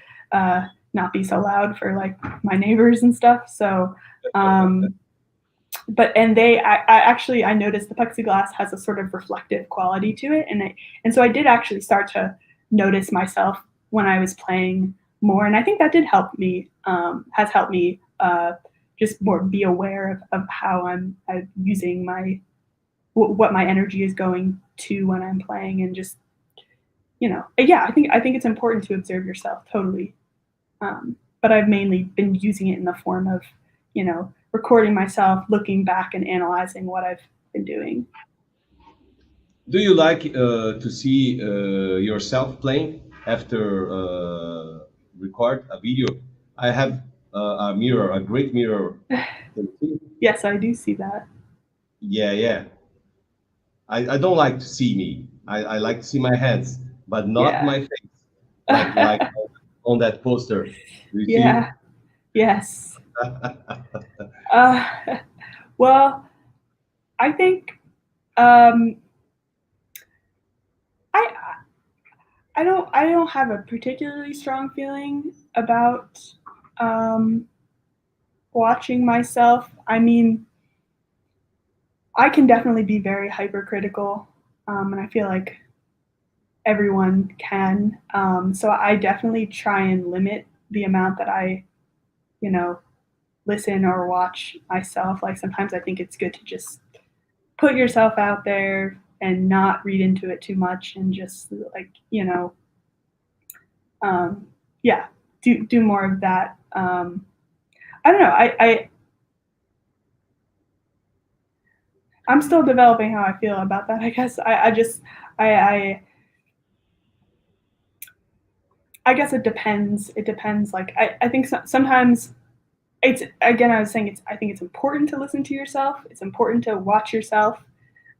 not be so loud for like my neighbors and stuff. So, but and I actually I noticed the plexiglass has a sort of reflective quality to it, and so I did actually start to notice myself when I was playing more, and I think that did help me. Has helped me just more be aware of how I'm using what my energy is going to when I'm playing, and just yeah, I think it's important to observe yourself totally. But I've mainly been using it in the form of recording myself, looking back and analyzing what I've been doing. Do you like to see yourself playing after record a video? I have a mirror, a great mirror. Yes, I do see that. Yeah, yeah. I don't like to see me. I like to see my hands, but not Yeah. my face. Like on that poster. Do you see? Yeah. Yes. Uh, well, I think um, I I don't have a particularly strong feeling about um, watching myself. I mean, I can definitely be very hypercritical, and I feel like everyone can. So I definitely try and limit the amount that I, you know, listen or watch myself. Like sometimes I think it's good to just put yourself out there and not read into it too much, and just like yeah, do more of that. I don't know. I'm still developing how I feel about that. I guess I guess it depends. It depends. Like I think sometimes it's, again, I was saying, I think it's important to listen to yourself. It's important to watch yourself.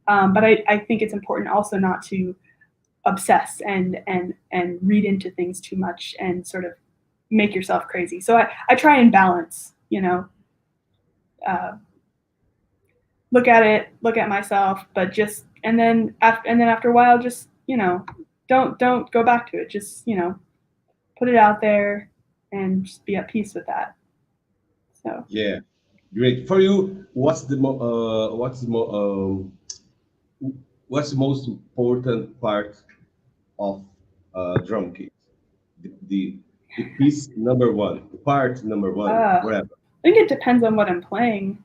But I think it's important also not to obsess and read into things too much and sort of make yourself crazy. So I try and balance, look at myself, but just, and then after a while, just, don't go back to it. Just, put it out there and just be at peace with that. So Yeah, great. For you, what's the most important part of drum kit? The piece number one, the part number one, I whatever. think it depends on what I'm playing.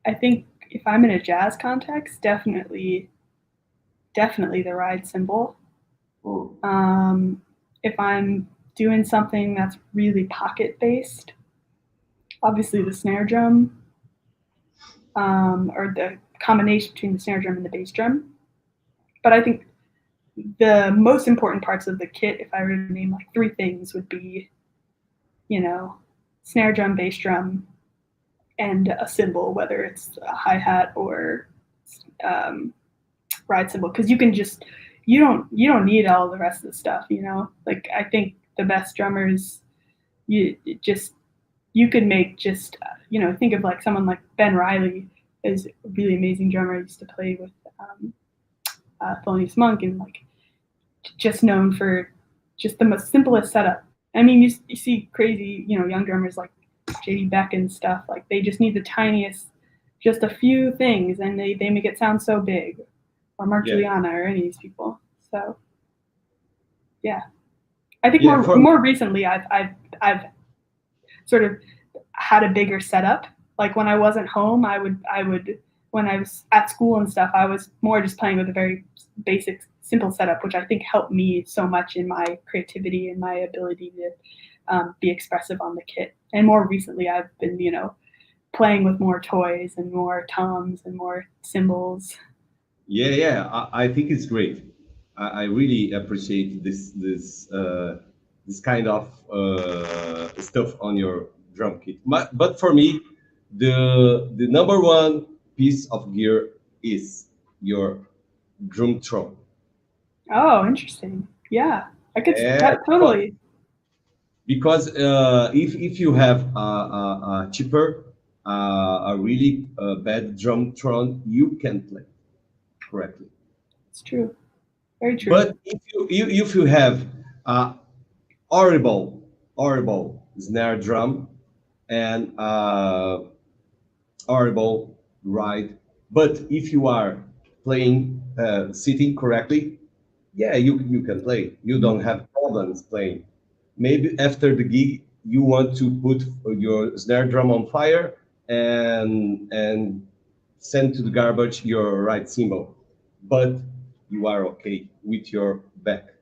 I think if I'm in a jazz context, definitely the ride cymbal. Mm. If I'm doing something that's really pocket based, obviously the snare drum, or the combination between the snare drum and the bass drum. But I think the most important parts of the kit, if I were to name like three things, would be, snare drum, bass drum, and a cymbal, whether it's a hi-hat or ride cymbal, because you don't need all the rest of the stuff. Like I think the best drummers, you could make just think of like someone like Ben Riley is a really amazing drummer. I used to play with Thelonious Monk, and like just known for just the most simplest setup. I mean, you see crazy, young drummers like JD Beck and stuff. Like they just need the tiniest, just a few things, and they make it sound so big. Or Mark Juliana or any of these people. So, yeah, I think more recently I've sort of had a bigger setup. Like when I wasn't home, I would when I was at school and stuff, I was more just playing with a very basic, simple setup, which I think helped me so much in my creativity and my ability to be expressive on the kit. And more recently, I've been, playing with more toys and more toms and more cymbals. Yeah. I think it's great. I really appreciate this kind of stuff on your drum kit. But for me, the number one piece of gear is your drum throne. Oh, interesting. Yeah, I could totally. Because if you have a cheaper, a really bad drum throne, you can play correctly. It's true. Very true. But if you have a horrible snare drum and horrible ride, but if you are playing sitting correctly, yeah, you can play. You don't have problems playing. Maybe after the gig, you want to put your snare drum on fire and send to the garbage your right cymbal, but you are okay with your back.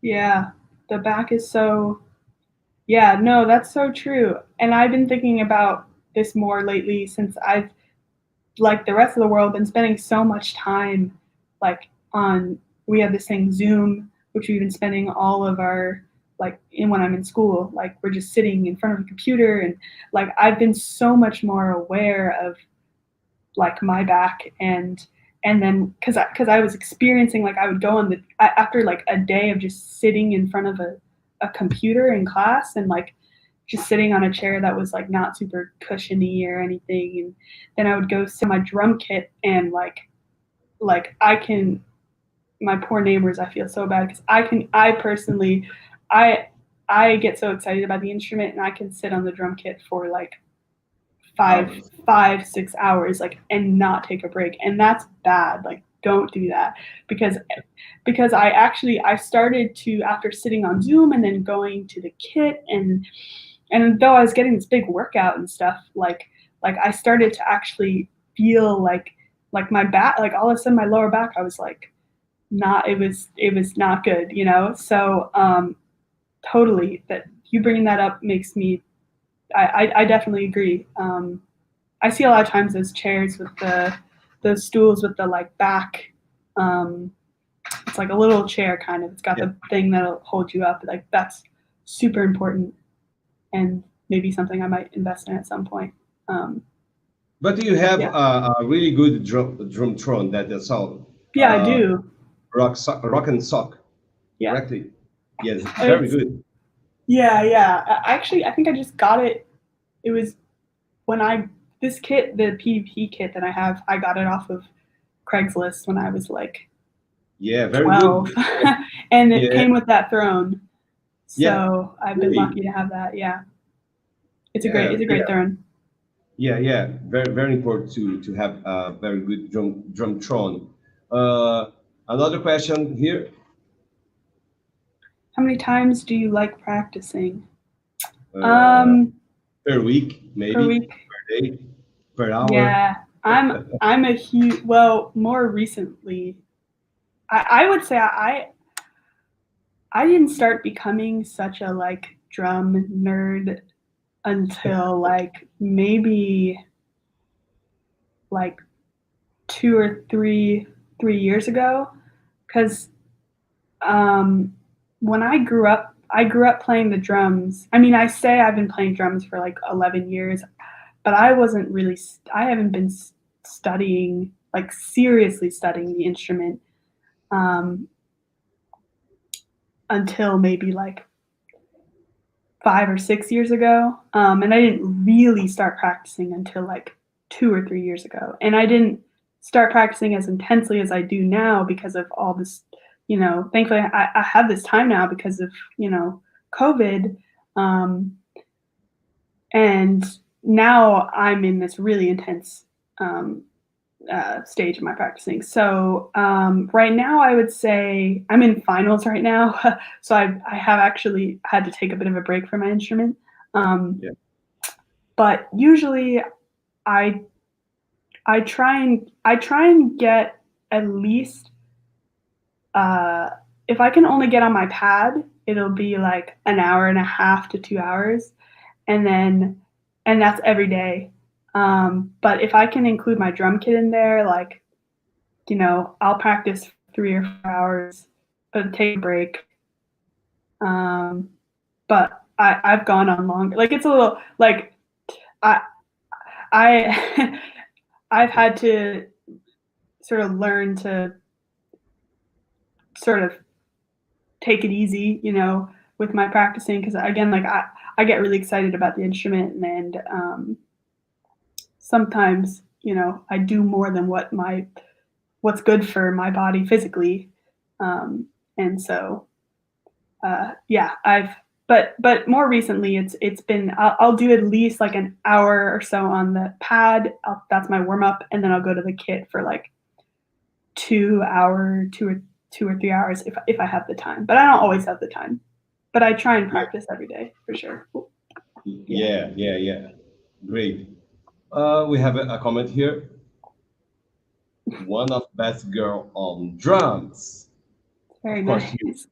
Yeah, the back is so. Yeah, no, that's so true. And I've been thinking about this more lately since I've, like the rest of the world, been spending so much time like we have this thing Zoom, which we've been spending all of our when I'm in school, like we're just sitting in front of a computer, and like I've been so much more aware of like my back, and then because I was experiencing, like I would go after like a day of just sitting in front of a computer in class, and like just sitting on a chair that was like not super cushiony or anything, and then I would go sit my drum kit, and like my poor neighbors, I feel so bad because I personally I get so excited about the instrument, and I can sit on the drum kit for like 5-6 hours, like, and not take a break, and that's bad. Like, don't do that, because I started to, after sitting on Zoom and then going to the kit, and though I was getting this big workout and stuff, like I started to actually feel like my back, like all of a sudden my lower back, I was like, not, it was not good, so totally, that you bringing that up makes me, I definitely agree. I see a lot of times those chairs with the the stools with the like back. It's like a little chair kind of. It's got the thing that'll hold you up. Like that's super important, and maybe something I might invest in at some point. But do you have a really good drum throne that is all? Yeah, I do. Rock and sock. Yeah. Correctly. Yes, very good. Yeah. Actually, I think I just got it. It was when this kit, the PvP kit that I have, I got it off of Craigslist when I was like very 12. good. And it came with that throne. So I've been lucky to have that. Yeah. It's a great throne. Yeah. Very, very important to have a very good drum throne. Another question here. How many times do you like practicing? Per week, maybe. Per week. Per day, per hour. Yeah, I'm a huge. Well, more recently, I would say I didn't start becoming such a like drum nerd until like maybe like 2 or 3 years ago, because when I grew up playing the drums. I mean, I say I've been playing drums for like 11 years, but I haven't been studying, like seriously studying the instrument until maybe like 5 or 6 years ago. And I didn't really start practicing until like 2 or 3 years ago. And I didn't start practicing as intensely as I do now because of all this. Thankfully I have this time now because of, COVID. And now I'm in this really intense stage of my practicing. So right now I would say I'm in finals right now. So I have actually had to take a bit of a break from my instrument. But usually I try and get at least if I can only get on my pad, it'll be like an hour and a half to 2 hours, and that's every day. But if I can include my drum kit in there, like, I'll practice 3 or 4 hours, but take a break. But I've gone on longer. Like it's a little like I've had to sort of learn to sort of take it easy, with my practicing, because again, like I get really excited about the instrument, and sometimes I do more than what's good for my body physically, and so but more recently it's been I'll do at least like an hour or so on the pad. That's my warm up, and then I'll go to the kit for like 2 or 3 hours if I have the time, but I don't always have the time. But I try and practice every day for sure. Yeah. Great. We have a comment here. One of best girl on drums. Very nice.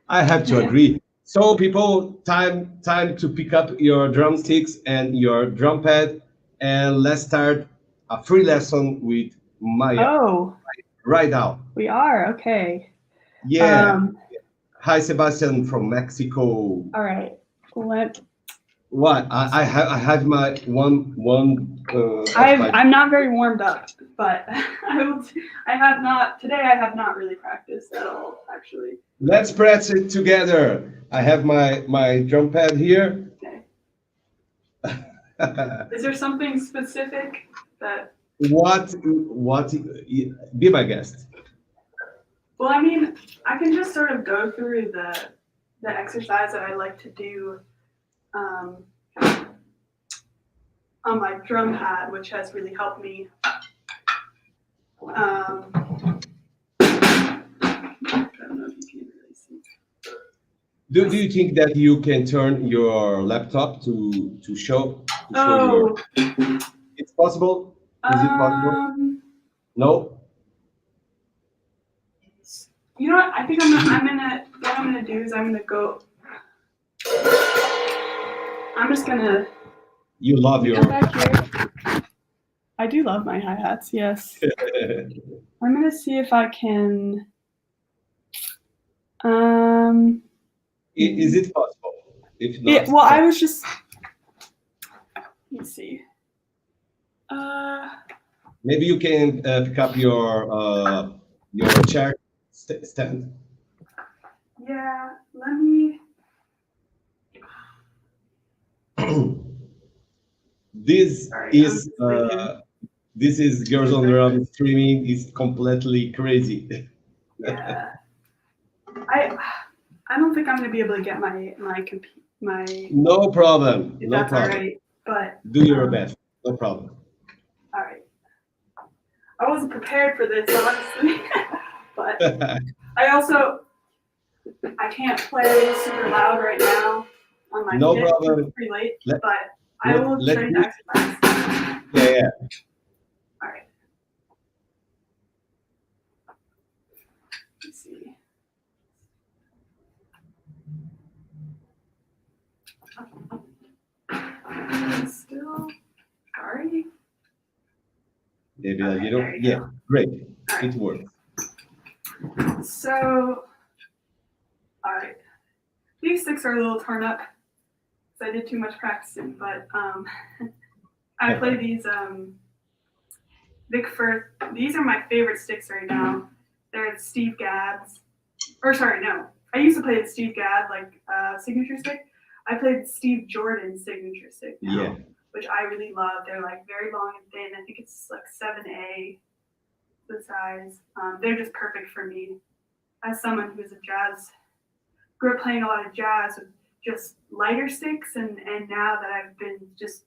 I have to agree. So people, time to pick up your drumsticks and your drum pad, and let's start a free lesson with Maya. Right now. We are, okay. Yeah. Hi, Sebastian from Mexico. All right. What? I have my one. I'm not very warmed up, but I have not really practiced at all, actually. Let's practice it together. I have my drum pad here. Okay. Is there something specific that? What? Be my guest. Well, I mean, I can just sort of go through the exercise that I like to do on my drum pad, which has really helped me. I don't know if you can really see. Do you think that you can turn your laptop to show? It's possible. Is it possible? No. You know what? I think what I'm gonna do is I'm just gonna. You love your. Back here. I do love my hi-hats, yes. I'm going to see if I can... Is it possible? If not, yeah, well, I was just... Let's see. Maybe you can pick up your chair stand. Yeah, let me... This is Girls on the Run streaming is completely crazy. Yeah. I don't think I'm gonna be able to get my No problem. If no that's problem. All right, but do your best. No problem. All right. I wasn't prepared for this, honestly, but I can't play super loud right now on my kit. Problem. It's pretty late, but I will try to exercise. Yeah. All right. Let's see. Still sorry. Maybe you don't. Yeah, great. Right. It works. So, all right. These sticks are a little torn up because I did too much practicing, but I play these Vic Firth. These are my favorite sticks right now. They're the Steve Gadd's. Or sorry, no. I used to play the Steve Gadd signature stick. I played Steve Jordan's signature stick now, which I really love. They're like very long and thin. I think it's like 7A the size. They're just perfect for me. As someone who's grew up playing a lot of jazz with just lighter sticks, and now that I've been just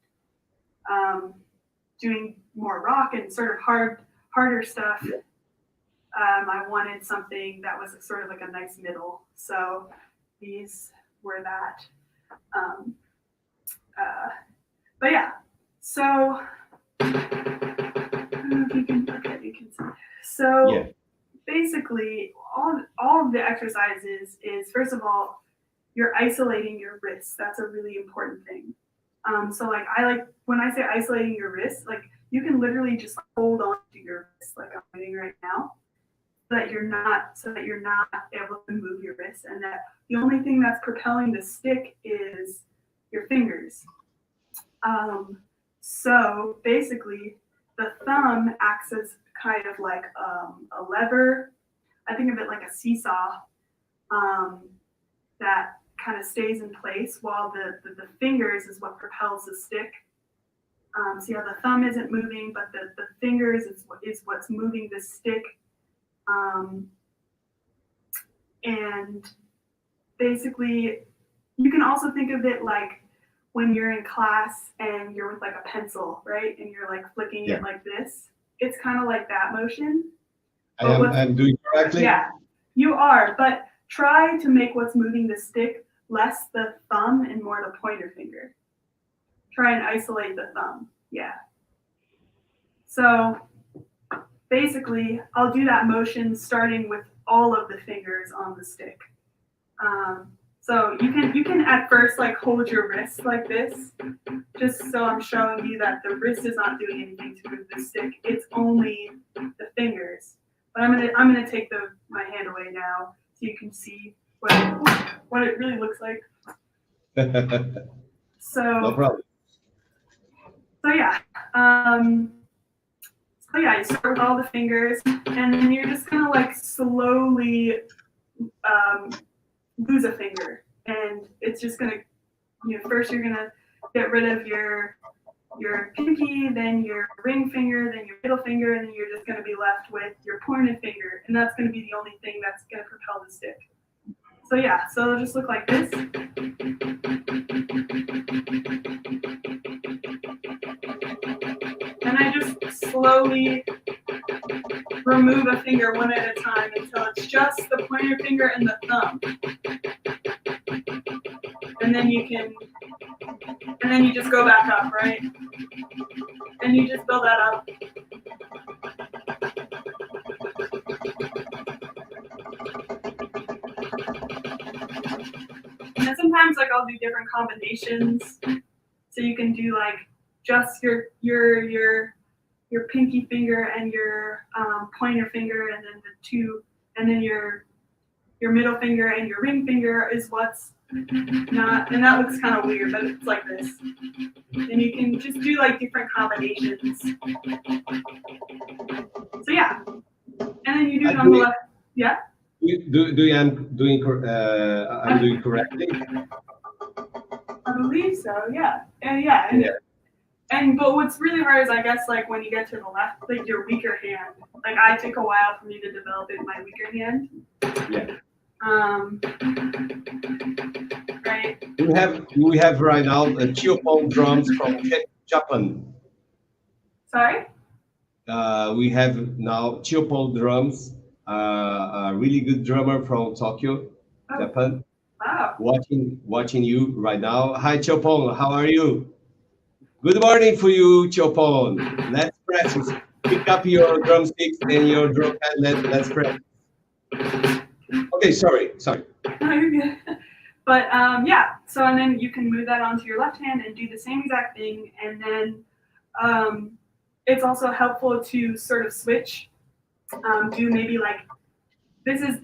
doing more rock and sort of harder stuff, I wanted something that was sort of like a nice middle. So these were that. But yeah, so you can see. So basically, all of the exercises is, first of all, you're isolating your wrists. That's a really important thing. So like when I say isolating your wrists, like you can literally just hold on to your wrists like I'm doing right now, so that you're not able to move your wrists, and that the only thing that's propelling the stick is your fingers. So basically, the thumb acts as kind of like a lever. I think of it like a seesaw that kind of stays in place, while the fingers is what propels the stick. So yeah, the thumb isn't moving, but the fingers is what's moving the stick. And basically, you can also think of it like when you're in class and you're with like a pencil, right? And you're like flicking it like this. It's kind of like that motion. I'm doing correctly? Yeah, you are, but try to make what's moving the stick less the thumb and more the pointer finger. Try and isolate the thumb, yeah. So basically, I'll do that motion starting with all of the fingers on the stick. So you can at first like hold your wrist like this, just so I'm showing you that the wrist is not doing anything to move the stick. It's only the fingers. But I'm gonna take my hand away now so you can see what it really looks like. So no problem. So yeah. You start with all the fingers, and then you're just gonna like slowly lose a finger, and it's just gonna, first you're gonna get rid of your pinky, then your ring finger, then your middle finger, and then you're just gonna be left with your pointer finger, and that's gonna be the only thing that's gonna propel the stick. So yeah, so it'll just look like this. And I just slowly remove a finger one at a time until it's just the pointer finger and the thumb. And then you just go back up, right? And you just build that up. And then sometimes like I'll do different combinations. So you can do like just your your pinky finger and your pointer finger, and then and then your middle finger and your ring finger is what's not, and that looks kind of weird, but it's like this. And you can just do like different combinations. So yeah, and then you do it on the left. Yeah. I'm doing correctly? I believe so. Yeah. But what's really hard is, I guess, like when you get to the left, like your weaker hand. Like I took a while for me to develop in my weaker hand. Yeah. Right. We have right now the Chiopon drums from Japan. Sorry. We have now Chiopon drums, a really good drummer from Tokyo, Japan. Wow. Watching you right now. Hi Chiopon, how are you? Good morning for you, Chiopon. Let's practice. Pick up your drumsticks and your drum pad. Let's practice. Okay, sorry. No, you're good. But yeah, so and then you can move that onto your left hand and do the same exact thing, and then it's also helpful to sort of switch. Do maybe like this is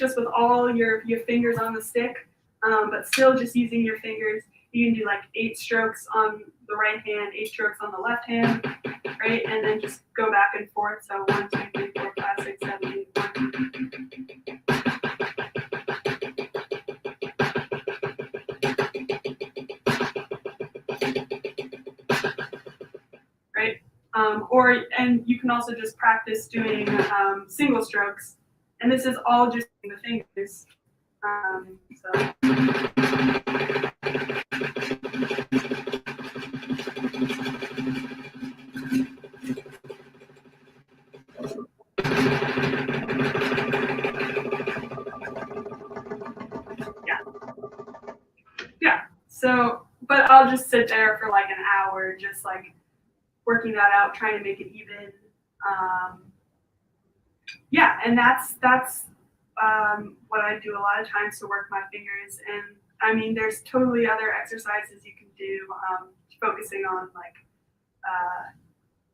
just with all your fingers on the stick, but still just using your fingers. You can do like 8 strokes on the right hand, 8 strokes on the left hand, right? And then just go back and forth. So 1, 2, 3, 4, 5, 6, 7, 8, 1, 2. Right? And you can also just practice doing single strokes. And this is all just the fingers. So, but I'll just sit there for like an hour, just like working that out, trying to make it even. And that's what I do a lot of times to work my fingers. And I mean, there's totally other exercises you can do, focusing on like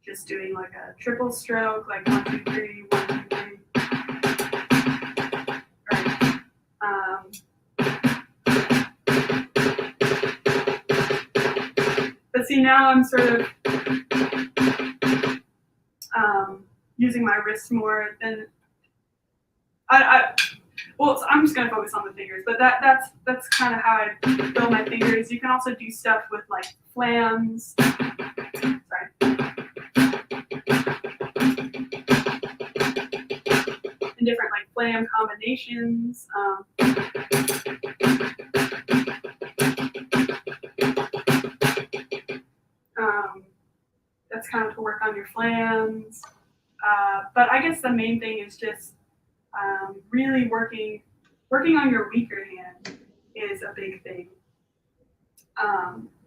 just doing like a triple stroke, like 1, 2, 3, 1, 2, 3. But see, now I'm sort of using my wrists more than well, so I'm just gonna focus on the fingers, but that's kind of how I feel my fingers. You can also do stuff with like flams. Sorry. And different like flam combinations. That's kind of to work on your flams. But I guess the main thing is just really working on your weaker hand is a big thing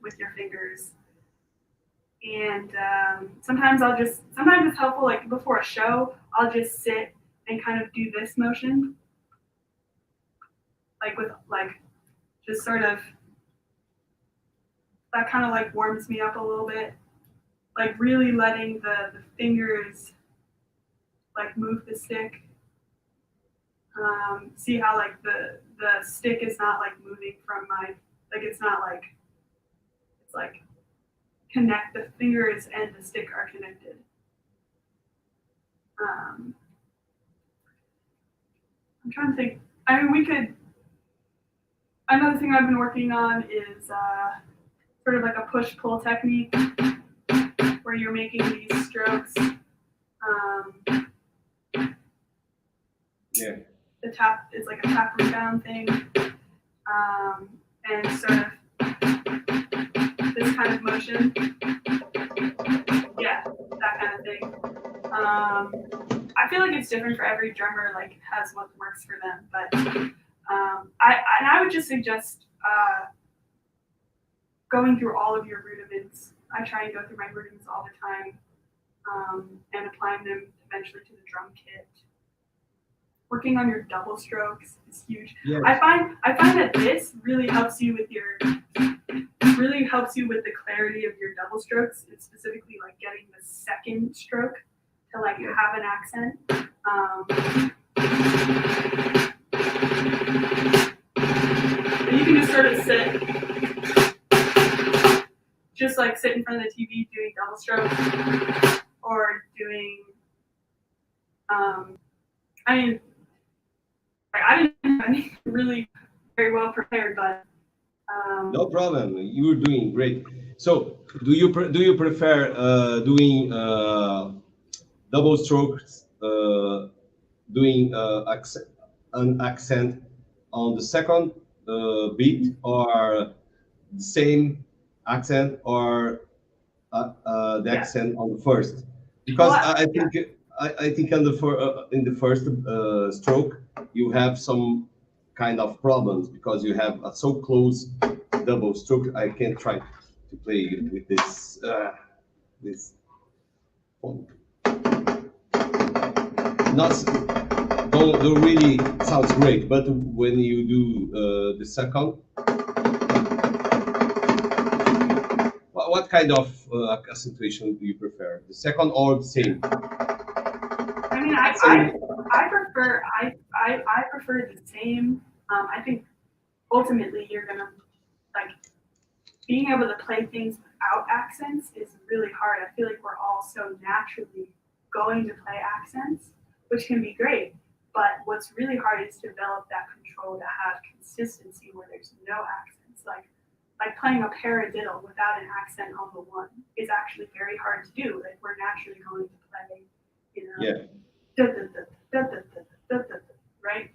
with your fingers. And sometimes it's helpful, like before a show, I'll just sit and kind of do this motion, like with like just sort of, that kind of like warms me up a little bit, like really letting the fingers like move the stick. See how like the stick is not like moving from my, like it's not like, it's like connect, the fingers and the stick are connected. I'm trying to think, I mean another thing I've been working on is sort of like a push-pull technique where you're making these strokes. Yeah. The tap is like a tap and down thing, and sort of this kind of motion. Yeah, that kind of thing. I feel like it's different for every drummer, like has what works for them. But I would just suggest going through all of your rudiments. I try and go through my rudiments all the time, and applying them eventually to the drum kit. Working on your double strokes is huge. Yes. I find that this really helps you with your really helps you with the clarity of your double strokes, and specifically like getting the second stroke to like have an accent. And you can just sort of sit, just like sit in front of the TV doing double strokes, or doing, I mean, I didn't really very well prepared, but no problem. You're doing great. So, do you prefer doing double strokes, doing an accent on the second beat, or the same accent, or the accent on the first? Because I think on the in the first stroke you have some kind of problems because you have a so close double stroke. I can't try to play with this this phone. Not don't really sounds great, but when you do the second, what kind of accentuation do you prefer? The second or the same? I mean, I prefer the same. I think ultimately you're gonna like being able to play things without accents is really hard. I feel like we're all so naturally going to play accents, which can be great. But what's really hard is to develop that control to have consistency where there's no accents. Like playing a paradiddle without an accent on the one is actually very hard to do. Like we're naturally going to play, right?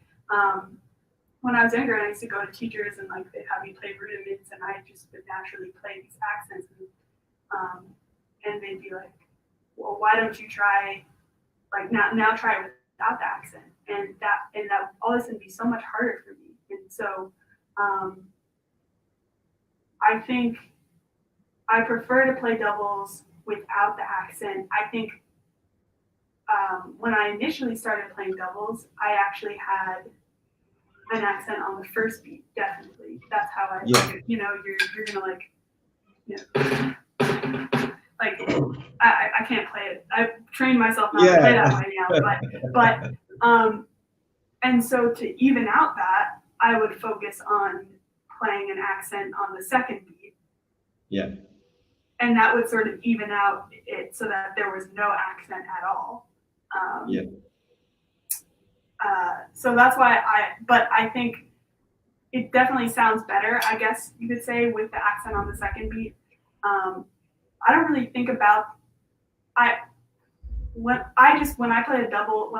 When I was younger, I used to go to teachers and like they'd have me play rudiments, and I just would naturally play these accents, and they'd be like, "Well, why don't you try like now try it without the accent?" And that all of a sudden be so much harder for me. And so I think I prefer to play doubles without the accent. I think when I initially started playing doubles, I actually had an accent on the first beat, definitely. That's how I, you know, you're gonna like, you know, like I can't play it. I've trained myself not to play that way now, but and so to even out that, I would focus on playing an accent on the second beat. Yeah. And that would sort of even out it so that there was no accent at all. So that's why I think it definitely sounds better, I guess you could say, with the accent on the second beat. I don't really think about, when I play doubles,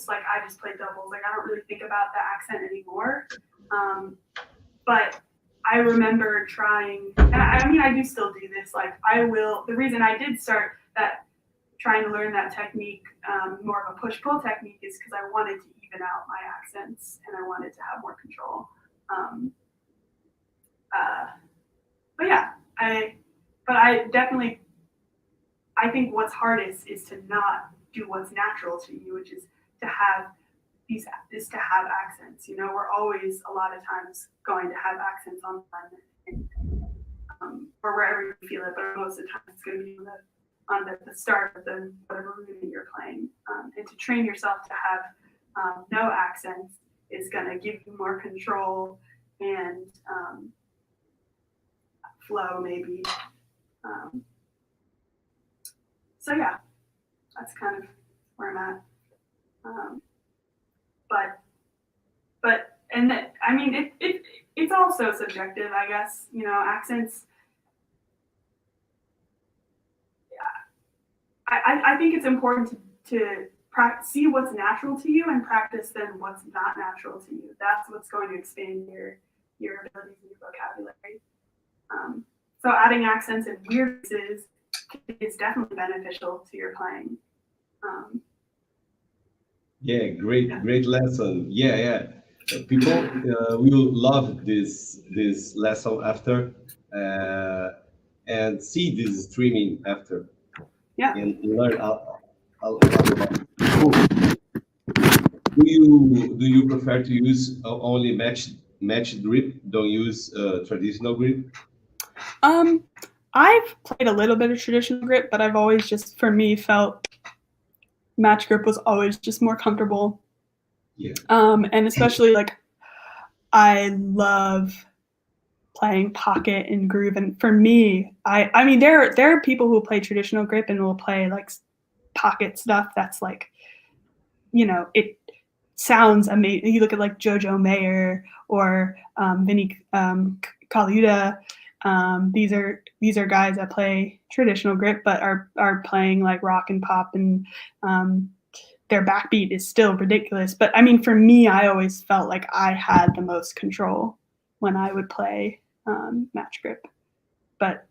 like I just play doubles, like I don't really think about the accent anymore. But I remember trying, and I mean, I do still do this, like the reason I did start trying to learn that technique, more of a push-pull technique, is because I wanted to even out my accents and I wanted to have more control. But yeah, I think what's hardest is to not do what's natural to you, which is to have accents. You know, we're always a lot of times going to have accents on or wherever you feel it, but most of the time it's going to be on the start of the whatever rhythm you're playing. And to train yourself to have no accents is going to give you more control and flow, maybe. So yeah, that's kind of where I'm at. And that, I mean, it's also subjective, I guess. You know, accents. I think it's important to see what's natural to you and practice then what's not natural to you. That's what's going to expand your abilities and your vocabulary. So adding accents and weirdnesses is definitely beneficial to your playing. Great lesson. People will love this lesson after and see this streaming after. And learn a lot about it. Cool. Do you prefer to use only matched grip? Don't use traditional grip? I've played a little bit of traditional grip, but I've always just, for me, felt match grip was always just more comfortable. Yeah. And especially like I love playing pocket and groove, and for me, I mean there are people who play traditional grip and will play like pocket stuff that's like, it sounds amazing. You look at like Jojo Mayer or Vinny Colaiuta. These are guys that play traditional grip but are playing like rock and pop, and their backbeat is still ridiculous. But I mean, for me, I always felt like I had the most control when I would play match grip. But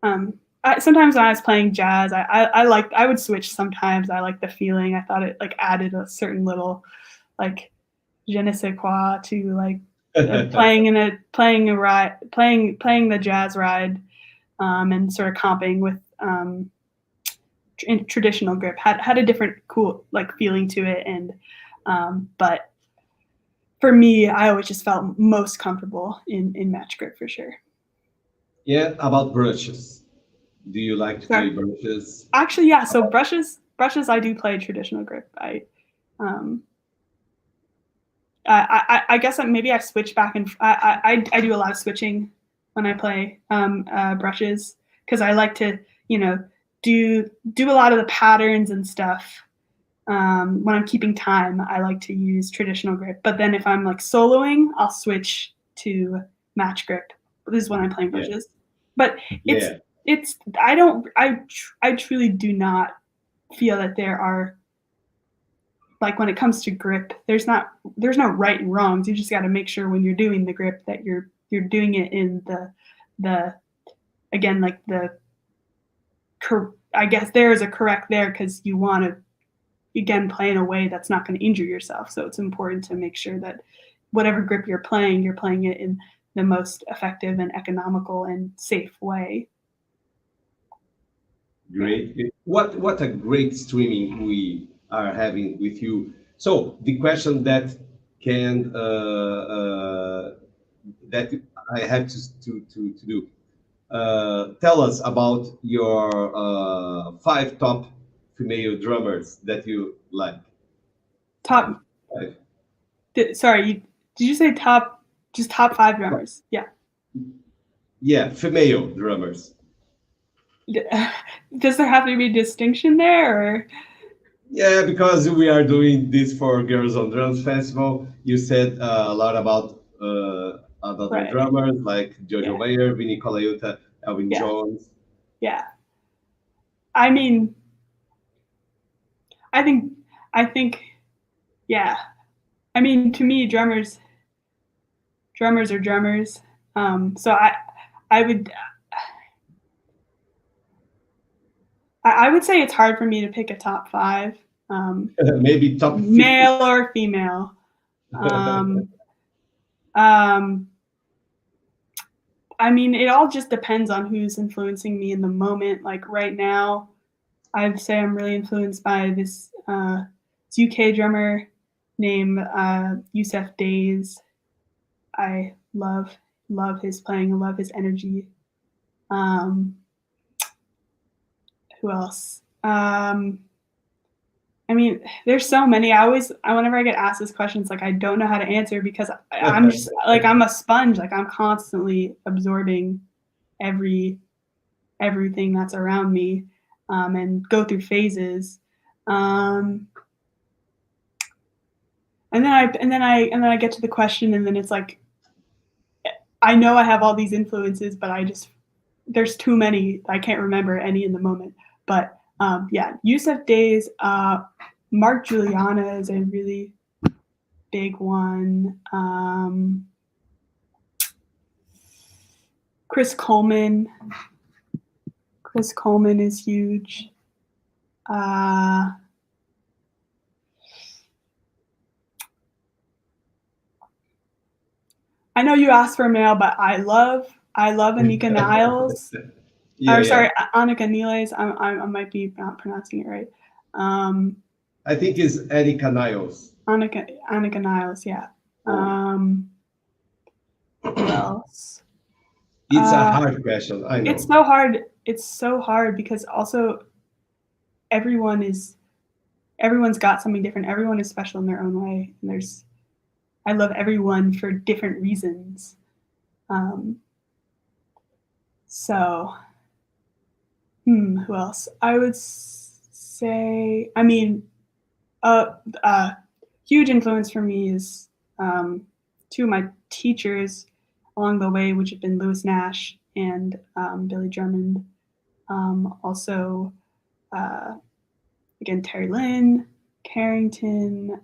sometimes when I was playing jazz, I would switch sometimes. I liked the feeling. I thought it like added a certain little like je ne sais quoi to like playing the jazz ride, and sort of comping with traditional grip had a different cool like feeling to it. And but for me, I always just felt most comfortable in match grip for sure. Yeah, about brushes. Do you like to play brushes? Actually, yeah. So brushes, I do play traditional grip. I guess maybe I switch back and I do a lot of switching when I play brushes, because I like to do a lot of the patterns and stuff. When I'm keeping time, I like to use traditional grip. But then if I'm like soloing, I'll switch to match grip. This is when I'm playing brushes. Yeah. But it's I truly do not feel that there are, like when it comes to grip, there's no right and wrongs. You just got to make sure when you're doing the grip that you're doing it in the again, like I guess there is a correct there, because you want to again play in a way that's not going to injure yourself. So it's important to make sure that whatever grip you're playing it in the most effective and economical and safe way. Great. What a great streaming we are having with you. So the question that that I have to do. Tell us about your 5 top female drummers that you like. Top 5. Sorry, did you say top 5 drummers? Yeah. Yeah, female drummers. Does there have to be a distinction there, or? Yeah, because we are doing this for Girls on Drums Festival. You said a lot about other drummers like Jojo Mayer, Vinny Colaiuta, Elvin Jones. Yeah. I mean, I think, yeah. I mean, to me, drummers are drummers. So I would say it's hard for me to pick a top 5. Maybe top 50. Male or female. I mean, it all just depends on who's influencing me in the moment. Like right now, I'd say I'm really influenced by this UK drummer named Yusef Days. I love his playing. I love his energy. Who else? I mean, there's so many. Whenever I get asked this question, it's like I don't know how to answer, because I'm just like, I'm a sponge. Like I'm constantly absorbing everything that's around me, and go through phases. And then I get to the question, and then it's like, I know I have all these influences, but there's too many. I can't remember any in the moment. But yeah, Yusef Days, Mark Juliana is a really big one. Chris Coleman is huge. I know you asked for a male, but I love Anika Niles. Sorry, Annika Niles. I might be not pronouncing it right. I think it's Anika Niles. Annika Niles, yeah. Who else? It's a hard question. I know. It's so hard. It's so hard because also everyone's got something different. Everyone is special in their own way. And I love everyone for different reasons. So, who else? I would say, I mean, huge influence for me is two of my teachers along the way, which have been Lewis Nash and Billy Drummond. Also, again, Terry Lynn, Carrington,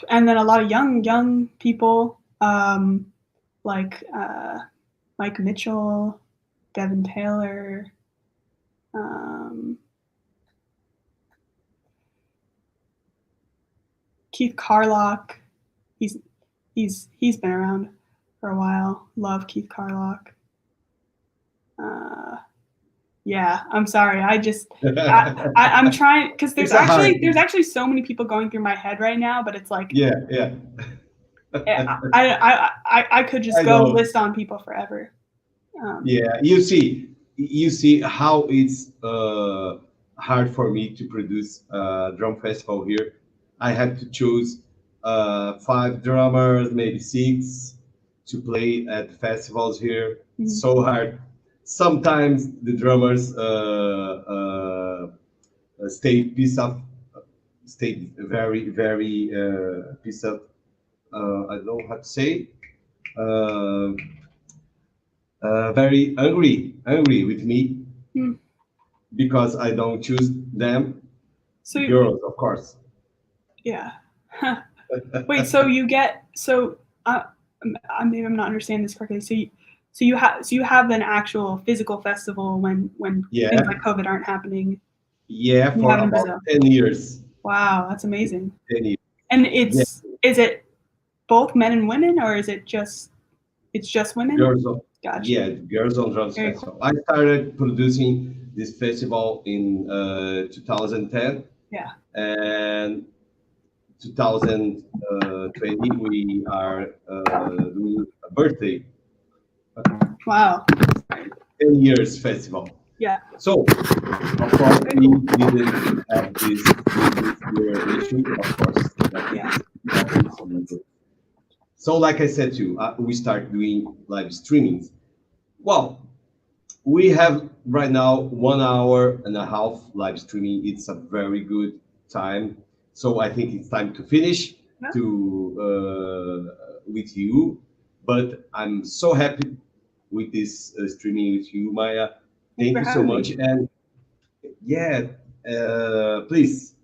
and then a lot of young people like Mike Mitchell, Devin Taylor, Keith Carlock. He's been around for a while. Love Keith Carlock. Yeah, I'm sorry. I'm trying because there's actually so many people going through my head right now, but it's like yeah. I could just go list on people forever. Yeah, you see how it's hard for me to produce a drum festival here. I have to choose 5 drummers, maybe 6, to play at festivals here. Mm-hmm. So hard. Sometimes the drummers stay very piece of I don't know how to say. Very angry with me because I don't choose them. So girls, of course. Yeah. Wait. So you get maybe I'm not understanding this correctly. So you have an actual physical festival when things like COVID aren't happening. Yeah, for about 10 years. Wow, that's amazing. 10 years. And is it both men and women, or is it just women? Girls. Gotcha. Yeah, Girls on Drums Festival. Cool. I started producing this festival in 2010. Yeah. And 2020 we are doing a birthday. Wow. 10 years festival. Yeah. So, of course, we didn't have this year issue, of course. Yeah. So, like I said to you, we start doing live streamings. Well, we have right now 1 hour and a half live streaming. It's a very good time. So I think it's time to finish with you. But I'm so happy with this streaming with you, Maya. Thank you so much. And yeah, please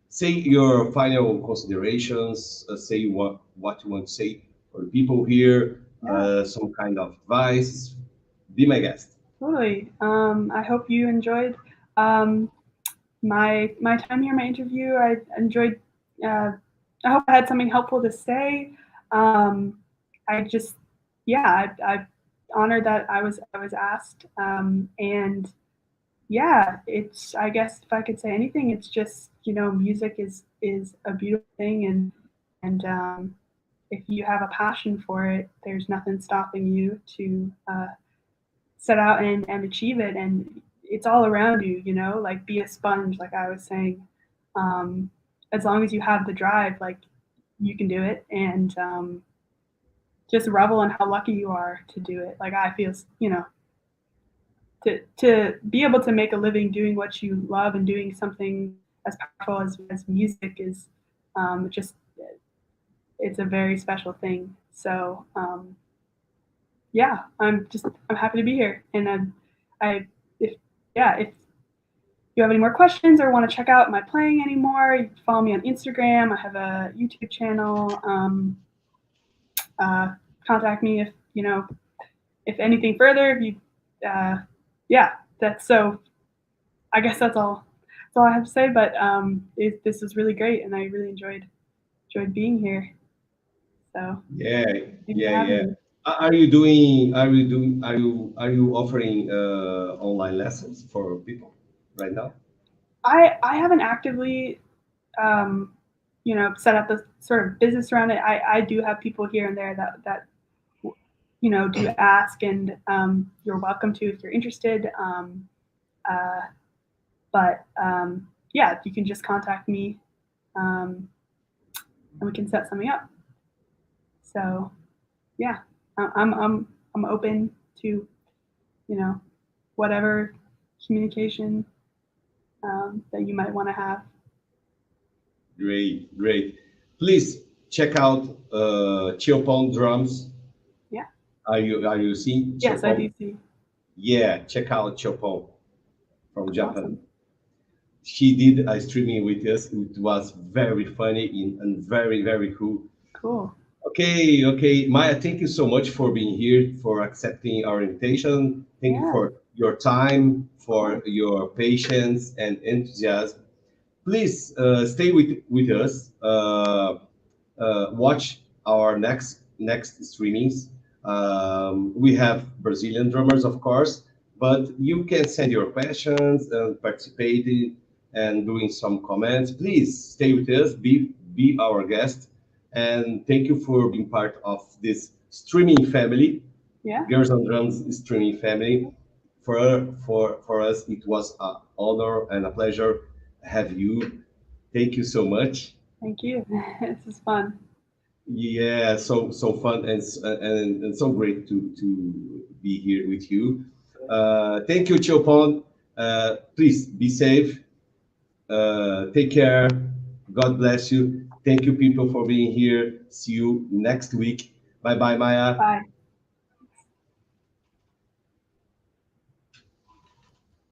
say your final considerations. Say what you want to say for the people here. Some kind of advice. Be my guest. Totally. I hope you enjoyed my time here, my interview. I enjoyed. I hope I had something helpful to say. I'm honored that I was asked. And yeah, it's, I guess if I could say anything, it's just, music is a beautiful thing, and if you have a passion for it, there's nothing stopping you to set out and achieve it. And it's all around you, like be a sponge, like I was saying. As long as you have the drive, like you can do it, and just revel in how lucky you are to do it. Like I feel, to be able to make a living doing what you love and doing something as powerful as music is it's a very special thing. So yeah, I'm happy to be here. And if you have any more questions or want to check out my playing anymore, you can follow me on Instagram. I have a YouTube channel. Contact me if anything further. If you, that's so. I guess that's all I have to say. But this is really great, and I really enjoyed being here. So yeah. Are you offering online lessons for people right now? I haven't actively set up the sort of business around it. I do have people here and there that do ask, and you're welcome to if you're interested. But yeah, you can just contact me, and we can set something up. So yeah, I'm open to whatever communication that you might want to have. Great, great. Please check out Chiopon drums. Yeah. Are you seeing? Yes, I do see. Yeah, check out Chiopon from Japan. Awesome. She did a streaming with us. It was very funny and very, very cool. Cool. Okay, Maya, thank you so much for being here, for accepting our invitation. Thank you for your time, for your patience and enthusiasm. Please stay with us. Watch our next streamings. We have Brazilian drummers, of course, but you can send your questions and participate and doing some comments. Please stay with us. Be our guest. And thank you for being part of this streaming family, Girls on Drums streaming family. For us, it was an honor and a pleasure to have you. Thank you so much. Thank you. This is fun. Yeah, so fun and so great to be here with you. Thank you, Chopon. Please be safe. Take care. God bless you. Thank you, people, for being here. See you next week. Bye-bye, Maya. Bye.